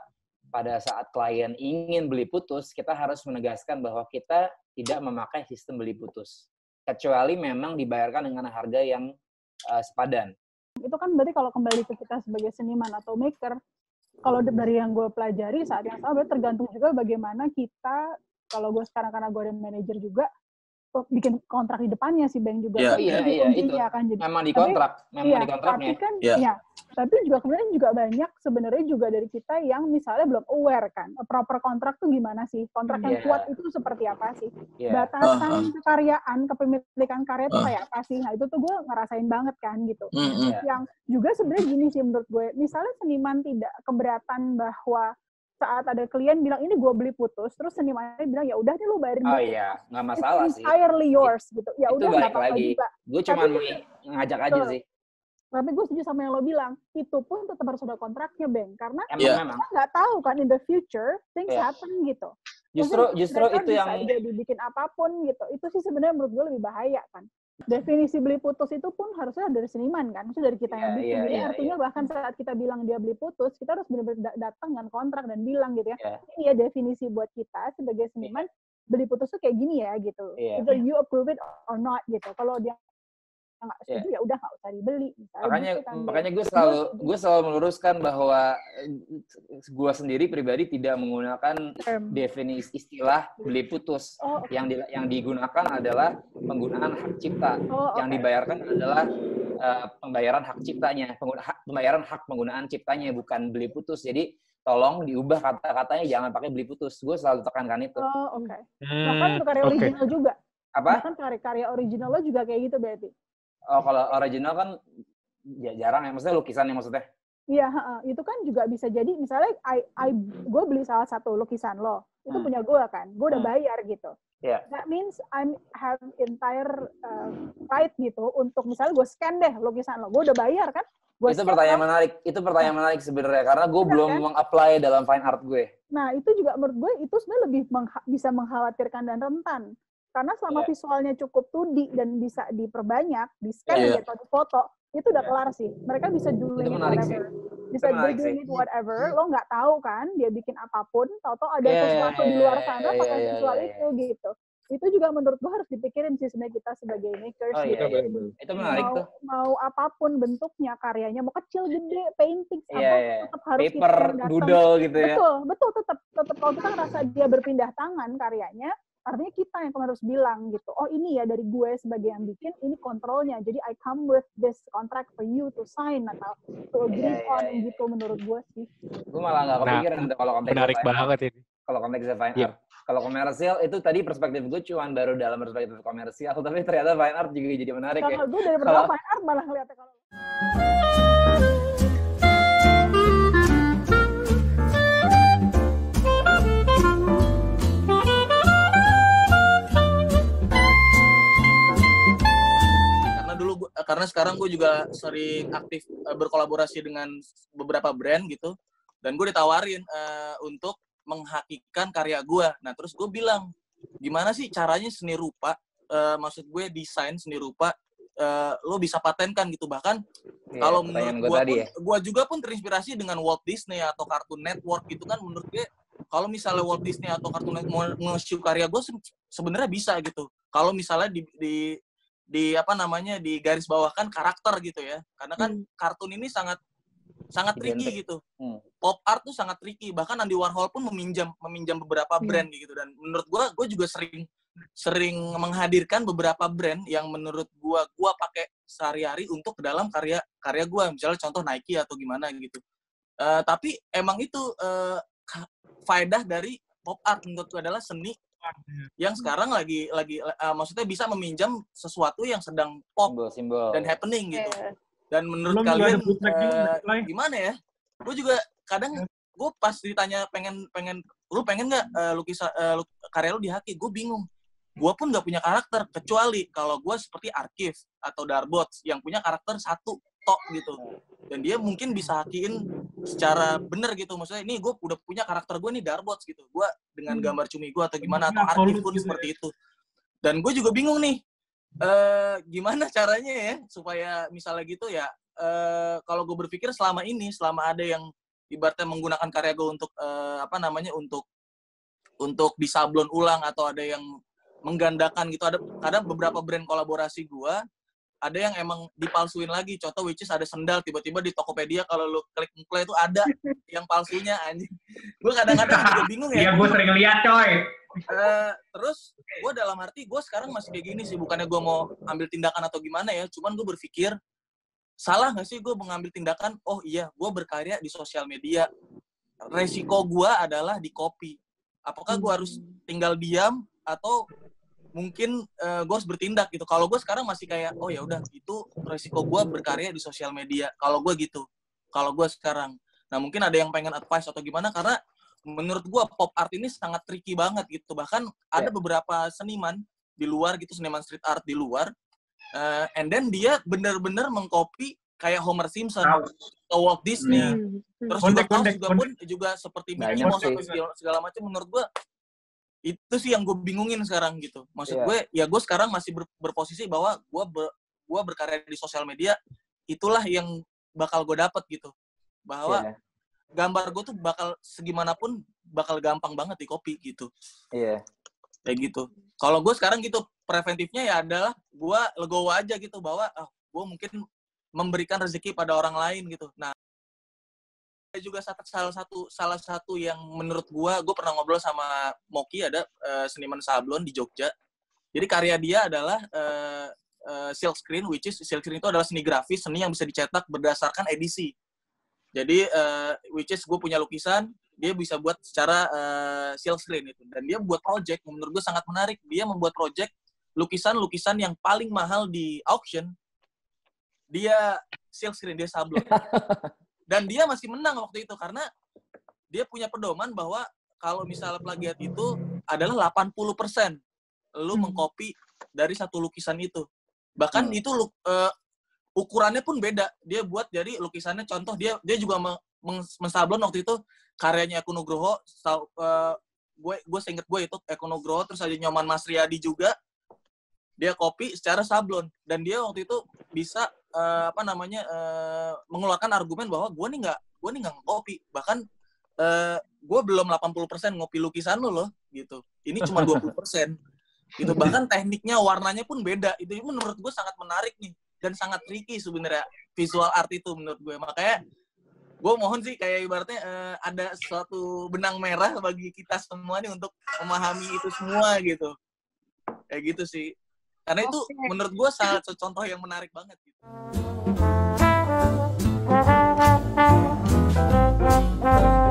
pada saat klien ingin beli putus, kita harus menegaskan bahwa kita tidak memakai sistem beli putus. Kecuali memang dibayarkan dengan harga yang sepadan. Itu kan berarti kalau kembali ke kita sebagai seniman atau maker, kalau dari yang gue pelajari saat yang sama, tergantung juga bagaimana kita, kalau gue sekarang karena gue ada manajer juga, bikin kontrak di depannya sih Bang juga. Iya, itu. Kan. Jadi, memang di kontrak, di kontraknya. Tapi kan, tapi juga kemudian juga banyak sebenarnya juga dari kita yang misalnya belum aware kan, proper kontrak tuh gimana sih? Kontrak yang kuat itu seperti apa sih? Batasan kekaryaan, kepemilikan karya itu kayak apa sih? Nah itu tuh gue ngerasain banget kan gitu. Yang juga sebenarnya gini sih menurut gue, misalnya seniman tidak keberatan bahwa saat ada klien bilang ini gue beli putus, terus senimannya bilang ya udah deh lu bayarin. Oh iya, nggak masalah sih. Entirely yours gitu. Ya udah nggak apa-apa juga. Gue cuma ngajak aja sih. Tapi gue setuju sama yang lo bilang, itu pun tetap harus ada kontraknya, Bang. Karena kita nggak tahu kan in the future things happen gitu. Justru itu yang bisa dibikin apapun gitu. Itu sih sebenarnya menurut gue lebih bahaya kan. Definisi beli putus itu pun harusnya dari seniman kan, maksudnya dari kita yang bikin. Jadi artinya bahkan saat kita bilang dia beli putus, kita harus benar-benar datang dengan kontrak dan bilang gitu ya. Ini ya definisi buat kita sebagai seniman, beli putus tuh kayak gini ya gitu. Either you approve it or not gitu. Kalau dia nggak setuju ya udah nggak usah dibeli. Makanya gue selalu meluruskan bahwa gue sendiri pribadi tidak menggunakan definisi istilah beli putus. Yang digunakan adalah penggunaan hak cipta. Yang dibayarkan adalah pembayaran hak ciptanya, pembayaran hak penggunaan ciptanya, bukan beli putus. Jadi tolong diubah kata-katanya, jangan pakai beli putus. Gue selalu tekankan itu. Bahkan untuk karya original juga. Apa? Bahkan karya original lo juga kayak gitu berarti. Oh, kalau original kan jarang ya, maksudnya lukisan ya maksudnya? Iya, itu kan juga bisa jadi, misalnya gue beli salah satu lukisan lo, itu punya gue kan, gue udah bayar gitu. That means I have entire right gitu, untuk misalnya gue scan deh lukisan lo, gue udah bayar kan? Itu pertanyaan menarik sebenarnya, karena gue belum meng-apply dalam fine art gue. Nah, itu juga menurut gue, itu sebenarnya lebih bisa mengkhawatirkan dan rentan. Karena selama visualnya cukup 2D dan bisa diperbanyak, di-scan atau di-foto, itu udah kelar sih. Mereka bisa doing it whatever. Bisa doing it whatever. Lo nggak tahu kan, dia bikin apapun, tahu-tahu ada sesuatu di luar sana pakai visual itu gitu. Itu juga menurut gue harus dipikirin sih sebenarnya kita sebagai makers. Itu menarik tuh. Mau apapun bentuknya, karyanya, mau kecil, gede, painting, tetap harus paper, doodle gitu ya. Betul, tetap kalau kita ngerasa dia berpindah tangan karyanya, artinya kita yang harus bilang gitu, oh ini ya dari gue sebagai yang bikin, ini kontrolnya, jadi I come with this contract for you to sign atau to agree on gitu menurut gue sih. Gue malah nggak kepikiran kalau konteks menarik banget ini. Kalau konteksnya fine art, kalau komersial itu tadi perspektif gue cuma baru dalam perspektif komersial, tapi ternyata fine art juga jadi menarik ya. Kalau gue dari pertama fine art malah ngeliatnya kalau karena sekarang gue juga sering aktif berkolaborasi dengan beberapa brand gitu, dan gue ditawarin untuk menghakikan karya gue. Nah terus gue bilang, gimana sih caranya seni rupa, maksud gue desain seni rupa, lo bisa patenkan gitu. Bahkan kalau menurut gue juga pun terinspirasi dengan Walt Disney atau Cartoon Network gitu kan. Menurut gue kalau misalnya Walt Disney atau Cartoon Network mau nge-show karya gue sebenarnya bisa gitu. Kalau misalnya di apa namanya, di garis bawahkan karakter gitu ya, karena kan kartun ini sangat tricky gitu. Pop art tuh sangat tricky, bahkan Andy Warhol pun meminjam beberapa brand gitu. Dan menurut gue juga sering menghadirkan beberapa brand yang menurut gue pakai sehari-hari untuk ke dalam karya gue, misalnya contoh Nike atau gimana gitu. Tapi emang itu faedah dari pop art menurut gue adalah seni yang sekarang lagi maksudnya bisa meminjam sesuatu yang sedang pop simbol dan happening gitu. Dan menurut kalian gimana ya? Gue juga kadang gue pas ditanya lu pengen nggak karya lu dihaki, gue bingung. Gue pun nggak punya karakter, kecuali kalau gue seperti Archive atau Darbots yang punya karakter satu tok gitu, dan dia mungkin bisa hakiin secara bener gitu. Maksudnya ini gue udah punya karakter gue nih Darbots gitu, gue dengan gambar cumi gue atau gimana, atau Archive pun seperti itu. Dan gue juga bingung nih, gimana caranya ya supaya misalnya gitu ya, kalau gue berpikir selama ada yang ibaratnya menggunakan karya gue untuk untuk disablon ulang, atau ada yang menggandakan gitu. Ada beberapa brand kolaborasi gue, ada yang emang dipalsuin lagi. Contoh which is ada sendal, tiba-tiba di Tokopedia kalau lu klik itu ada yang palsunya, anjing. Gue kadang-kadang juga bingung ya. Iya, gue sering lihat, coy. Terus gue dalam arti gue sekarang masih kayak gini sih, bukannya gue mau ambil tindakan atau gimana ya, cuman gue berpikir salah nggak sih gue mengambil tindakan? Oh iya, gue berkarya di sosial media, resiko gue adalah di copy. Apakah gue harus tinggal diam atau mungkin gue harus bertindak gitu? Kalau gue sekarang masih kayak, oh ya udah, itu resiko gue berkarya di sosial media. Kalau gue gitu, kalau gue sekarang. Nah mungkin ada yang pengen advice atau gimana, karena menurut gue pop art ini sangat tricky banget gitu. Bahkan ada beberapa seniman di luar gitu, seniman street art di luar, and then dia bener-bener mengcopy kayak Homer Simpson atau Walt Disney. Terus juga seperti Mickey Mouse atau segala macam. Menurut gue itu sih yang gue bingungin sekarang gitu. Maksud gue, ya gue sekarang masih berposisi bahwa gue berkarya di sosial media, itulah yang bakal gue dapet gitu. Bahwa gambar gue tuh bakal segimanapun bakal gampang banget di copy gitu. Iya. Kayak gitu. Kalau gue sekarang gitu, preventifnya ya adalah gue legowo aja gitu, bahwa gue mungkin memberikan rezeki pada orang lain gitu. Nah, juga salah satu yang menurut gue pernah ngobrol sama Moki, ada seniman sablon di Jogja. Jadi karya dia adalah silk screen, which is silk screen itu adalah seni grafis, seni yang bisa dicetak berdasarkan edisi. Jadi which is gue punya lukisan, dia bisa buat secara silk screen itu, dan dia buat project yang menurut gue sangat menarik. Dia membuat project lukisan-lukisan yang paling mahal di auction, dia silk screen, dia sablon. Dan dia masih menang waktu itu karena dia punya pedoman bahwa kalau misalnya plagiat itu adalah 80% lu mengcopy dari satu lukisan itu. Bahkan itu ukurannya pun beda. Dia buat jadi lukisannya, contoh dia juga mensablon waktu itu karyanya Eko Nugroho. Gue seinget gue itu Eko Nugroho, terus ada Nyoman Masriadi juga. Dia copy secara sablon, dan dia waktu itu bisa mengeluarkan argumen bahwa gue nih nggak ngopi, bahkan gue belum 80% ngopi lukisan lo loh gitu, ini cuma 20% gitu. Bahkan tekniknya, warnanya pun beda. Itu menurut gue sangat menarik nih, dan sangat tricky sebenarnya visual art itu menurut gue. Makanya gue mohon sih kayak ibaratnya ada suatu benang merah bagi kita semua nih untuk memahami itu semua gitu, kayak gitu sih. Karena itu menurut gue salah satu contoh yang menarik banget gitu.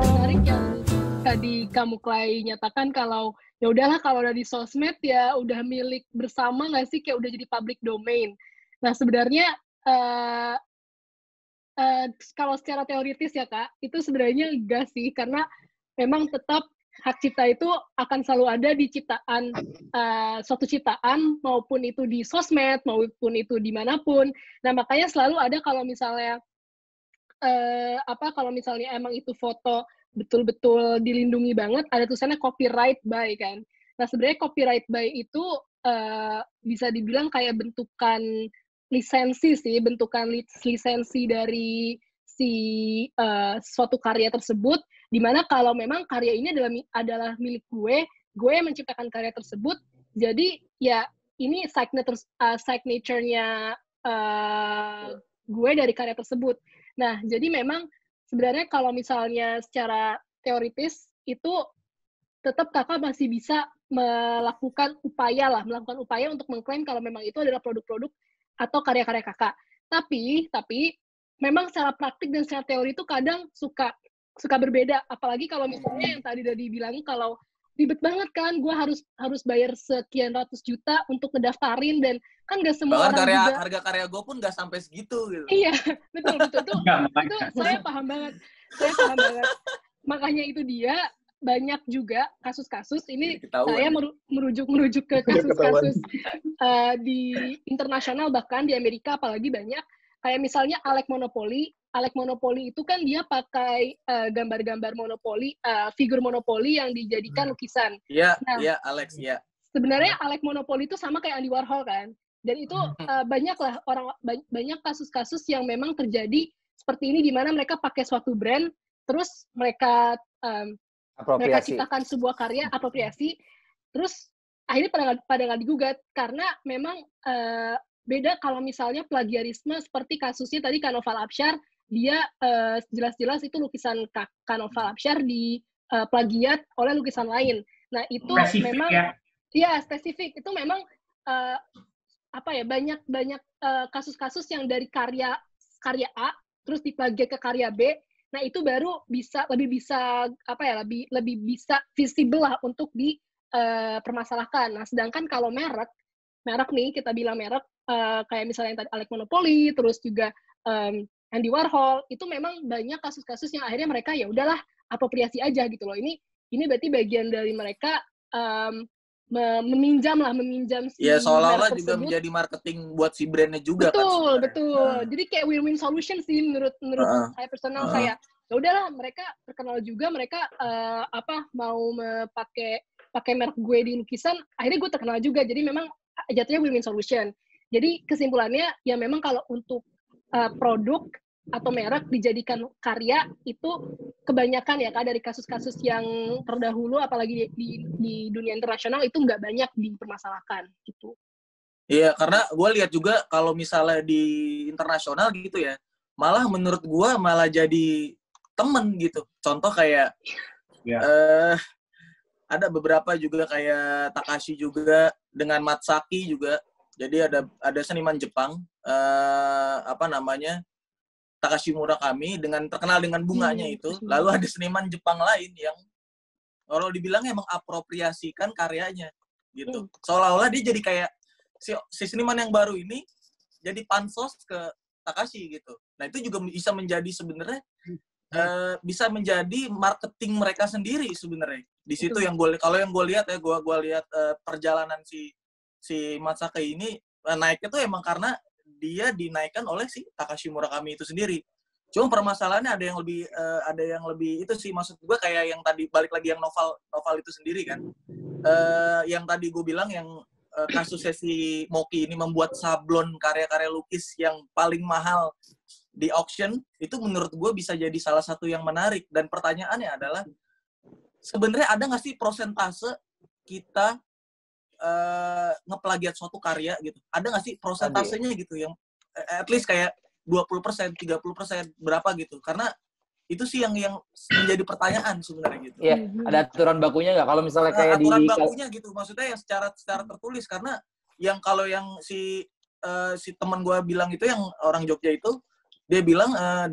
Menarik yang tadi kamu Clay nyatakan kalau ya udahlah, kalau udah di sosmed ya udah milik bersama nggak sih, kayak udah jadi public domain. Nah sebenarnya kalau secara teoritis ya Kak, itu sebenarnya enggak sih, karena memang tetap hak cipta itu akan selalu ada di ciptaan, suatu ciptaan, maupun itu di sosmed, maupun itu dimanapun. Nah, makanya selalu ada kalau misalnya, kalau misalnya emang itu foto betul-betul dilindungi banget, ada tulisannya copyright by kan. Nah, sebenarnya copyright by itu bisa dibilang kayak bentukan lisensi sih, bentukan lisensi dari suatu karya tersebut, dimana kalau memang karya ini adalah milik gue yang menciptakan karya tersebut, jadi ya ini signature-nya gue dari karya tersebut. Nah, jadi memang sebenarnya kalau misalnya secara teoritis itu tetap kakak masih bisa melakukan upaya untuk mengklaim kalau memang itu adalah produk-produk atau karya-karya kakak. Tapi memang secara praktik dan secara teori itu kadang suka berbeda, apalagi kalau misalnya yang tadi udah dibilang kalau ribet banget kan, gue harus bayar sekian ratus juta untuk ngedaftarin, dan kan gak semua bahkan orang juga. Harga karya gue pun gak sampai segitu gitu. Iya, betul itu saya paham banget. makanya itu dia banyak juga kasus-kasus ini Ketahuan. saya merujuk ke kasus-kasus di internasional, bahkan di Amerika apalagi banyak, kayak misalnya Alec Monopoly itu kan dia pakai gambar-gambar monopoli, figur monopoli yang dijadikan lukisan. Iya, nah, iya Alex, iya. Sebenarnya Alec Monopoly itu sama kayak Andy Warhol kan, dan itu banyak kasus-kasus yang memang terjadi seperti ini, di mana mereka pakai suatu brand, terus mereka ciptakan sebuah karya apropriasi, terus akhirnya pada nggak digugat karena memang beda kalau misalnya plagiarisme seperti kasusnya tadi Kanoval Absyar, dia jelas-jelas itu lukisan Kanoval Absyar di plagiat oleh lukisan lain. Nah itu spesifik, memang ya spesifik, itu memang banyak kasus-kasus yang dari karya A terus diplagiat ke karya B. Nah itu baru lebih bisa visible lah untuk dipermasalahkan. Nah sedangkan kalau merek nih, kita bilang merek kayak misalnya yang tadi Alec Monopoly, terus juga Andy Warhol, itu memang banyak kasus-kasus yang akhirnya mereka ya udahlah apropriasi aja gitu loh. Ini berarti bagian dari mereka meminjam si ya, seolah-olah juga menjadi marketing buat si brandnya juga. Betul. Jadi kayak win-win solution sih menurut saya personal. Kayak ya udahlah, mereka terkenal juga, mereka mau pakai merek gue di lukisan, akhirnya gue terkenal juga. Jadi memang jatuhnya win-win solution. Jadi kesimpulannya ya memang kalau untuk produk atau merek dijadikan karya itu kebanyakan ya Kak, dari kasus-kasus yang terdahulu apalagi di dunia internasional itu nggak banyak dipermasalahkan gitu. Iya, karena gue lihat juga kalau misalnya di internasional gitu ya, malah menurut gue malah jadi temen gitu. Contoh kayak ada beberapa juga kayak Takashi juga dengan Matsaki juga. Jadi ada seniman Jepang Takashi Murakami terkenal dengan bunganya itu. Lalu ada seniman Jepang lain yang kalau dibilang emang apropriasikan karyanya gitu. Seolah-olah dia jadi kayak si seniman yang baru ini jadi pansos ke Takashi gitu. Nah itu juga bisa menjadi sebenarnya bisa menjadi marketing mereka sendiri sebenarnya. Di situ yang gue lihat ya, gue lihat perjalanan si Matsaki ini naiknya tuh emang karena dia dinaikkan oleh si Takashi Murakami itu sendiri. Cuma permasalahannya ada yang lebih itu sih, maksud gue kayak yang tadi balik lagi yang novel itu sendiri kan. Yang tadi gue bilang yang kasusnya si Moki ini membuat sablon karya-karya lukis yang paling mahal di auction, itu menurut gue bisa jadi salah satu yang menarik. Dan pertanyaannya adalah sebenarnya ada nggak sih prosentase kita ngeplagiat suatu karya gitu? Ada nggak sih prosentasenya gitu yang at least kayak 20%, 30%, berapa gitu? Karena itu sih yang menjadi pertanyaan sebenarnya gitu. Iya, ada aturan bakunya nggak? Kalau misalnya kayak aturan bakunya gitu, maksudnya yang secara tertulis. Karena kalau yang si teman gue bilang itu, yang orang Jogja itu, dia bilang 80%.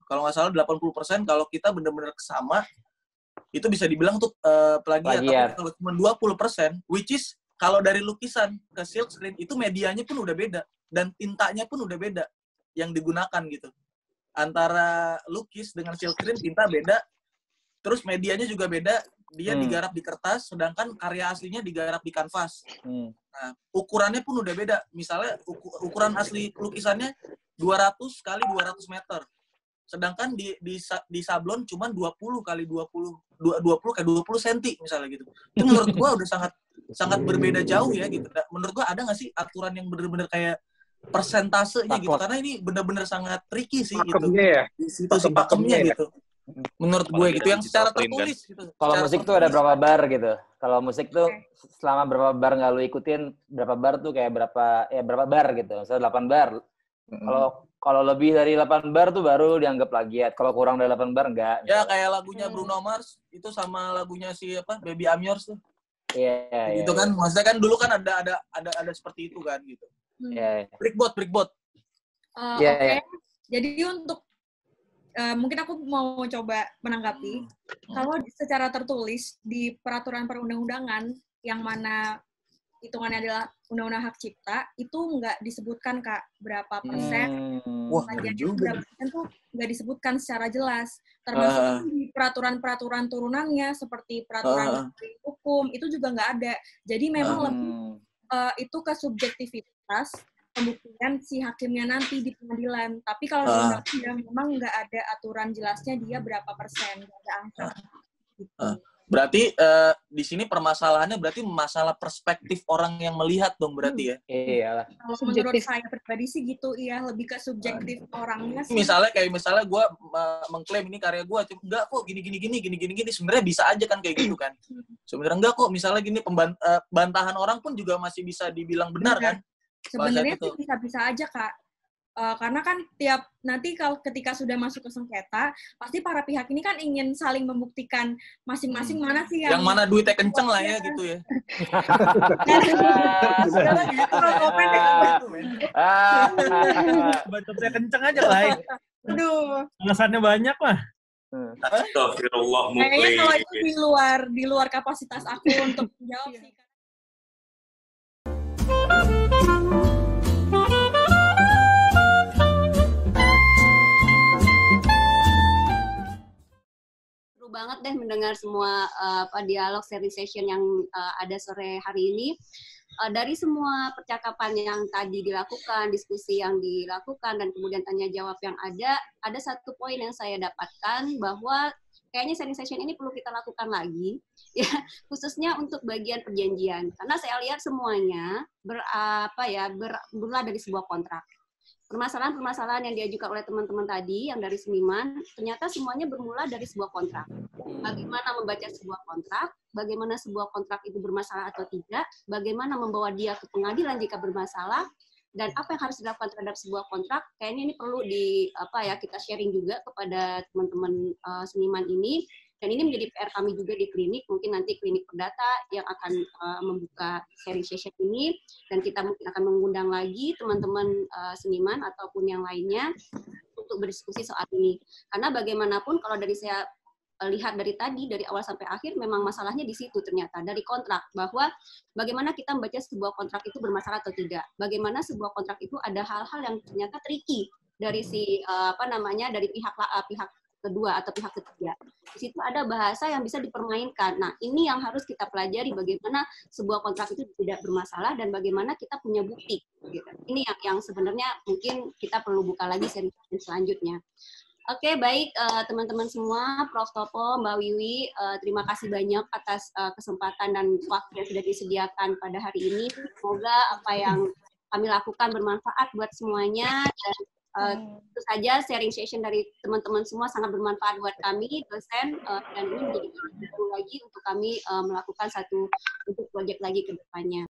Kalau nggak salah 80% kalau kita benar-benar sama, itu bisa dibilang tuh plagiat. Tapi kalau cuma 20%, which is kalau dari lukisan ke silk screen itu medianya pun udah beda dan tintanya pun udah beda yang digunakan gitu. Antara lukis dengan silk screen tinta beda, terus medianya juga beda. Dia digarap di kertas, sedangkan karya aslinya digarap di kanvas. Nah, ukurannya pun udah beda. Misalnya ukuran asli lukisannya 200 kali 200 meter. Sedangkan di sablon cuma 20 kali 20 cm misalnya gitu. Itu menurut gua udah sangat berbeda jauh ya gitu. Menurut gua ada nggak sih aturan yang benar-benar kayak persentasenya gitu? Karena ini benar-benar sangat tricky sih gitu. Ya? Di situ sih pakemnya gitu. Menurut gue gitu yang secara tertulis gitu. Kalau musik tuh ada berapa bar gitu. Kalau musik tuh selama berapa bar nggak lu ikutin, berapa bar tuh kayak berapa bar gitu. Misalnya 8 bar. Kalau lebih dari 8 bar tuh baru dianggap plagiat. Kalau kurang dari 8 bar enggak. Ya kayak lagunya Bruno Mars itu sama lagunya si Baby I'm Yours tuh. Iya. Gitu kan. Maksudnya kan dulu kan ada seperti itu kan gitu. Iya. Brickbot. Oke. Jadi untuk mungkin aku mau coba menanggapi. Kalau secara tertulis di peraturan perundang-undangan yang mana hitungannya adalah undang-undang hak cipta, itu nggak disebutkan Kak berapa persen. Wah, juga. Berapa persen tuh nggak disebutkan secara jelas. Termasuk di peraturan-peraturan turunannya seperti peraturan hukum itu juga nggak ada. Jadi memang lebih itu ke subjektivitas pembuktian si hakimnya nanti di pengadilan. Tapi kalau di undang-undang memang nggak ada aturan jelasnya dia berapa persen, nggak ada angka. Gitu. Berarti di sini permasalahannya berarti masalah perspektif orang yang melihat dong berarti ya? Iya. Kalau menurut saya pribadi sih gitu, iya lebih ke subjektif orangnya sih. Misalnya gue mengklaim ini karya gue, enggak kok gini, sebenarnya bisa aja kan kayak gitu kan? Sebenarnya enggak kok, misalnya gini bantahan orang pun juga masih bisa dibilang benar kan? Sebenarnya sih bisa-bisa aja Kak. Karena kan nanti kalau ketika sudah masuk ke sengketa, pasti para pihak ini kan ingin saling membuktikan masing-masing mana sih yang mana duitnya kenceng lah ya gitu ya. Duitnya kenceng aja lah. Aduh. Alasannya banyak lah. Astagfirullah. Kayaknya kalau itu di luar kapasitas aku untuk menjawab sih. Banget deh mendengar semua dialog sharing session yang ada sore hari ini. Dari semua percakapan yang tadi dilakukan, diskusi yang dilakukan, dan kemudian tanya jawab yang ada satu poin yang saya dapatkan bahwa kayaknya sharing session ini perlu kita lakukan lagi, ya, khususnya untuk bagian perjanjian. Karena saya lihat semuanya bermula dari sebuah kontrak. Permasalahan-permasalahan yang diajukan oleh teman-teman tadi, yang dari seniman, ternyata semuanya bermula dari sebuah kontrak. Bagaimana membaca sebuah kontrak, bagaimana sebuah kontrak itu bermasalah atau tidak, bagaimana membawa dia ke pengadilan jika bermasalah, dan apa yang harus dilakukan terhadap sebuah kontrak. Kayaknya ini perlu kita sharing juga kepada teman-teman seniman ini. Dan ini menjadi PR kami juga di klinik, mungkin nanti klinik perdata yang akan membuka sharing session ini, dan kita mungkin akan mengundang lagi teman-teman seniman ataupun yang lainnya untuk berdiskusi soal ini. Karena bagaimanapun kalau dari saya lihat dari tadi, dari awal sampai akhir, memang masalahnya di situ ternyata, dari kontrak, bahwa bagaimana kita membaca sebuah kontrak itu bermasalah atau tidak, bagaimana sebuah kontrak itu ada hal-hal yang ternyata tricky dari dari pihak kedua atau pihak ketiga. Di situ ada bahasa yang bisa dipermainkan. Nah, ini yang harus kita pelajari, bagaimana sebuah kontrak itu tidak bermasalah dan bagaimana kita punya bukti. Gitu. Ini yang sebenarnya mungkin kita perlu buka lagi seri selanjutnya. Oke, baik teman-teman semua, Prof. Topo, Mbak Wiwi, terima kasih banyak atas kesempatan dan waktu yang sudah disediakan pada hari ini. Semoga apa yang kami lakukan bermanfaat buat semuanya, dan tentu saja sharing session dari teman-teman semua sangat bermanfaat buat kami, dosen, dan ini menjadi baru lagi untuk kami melakukan satu proyek lagi ke depannya.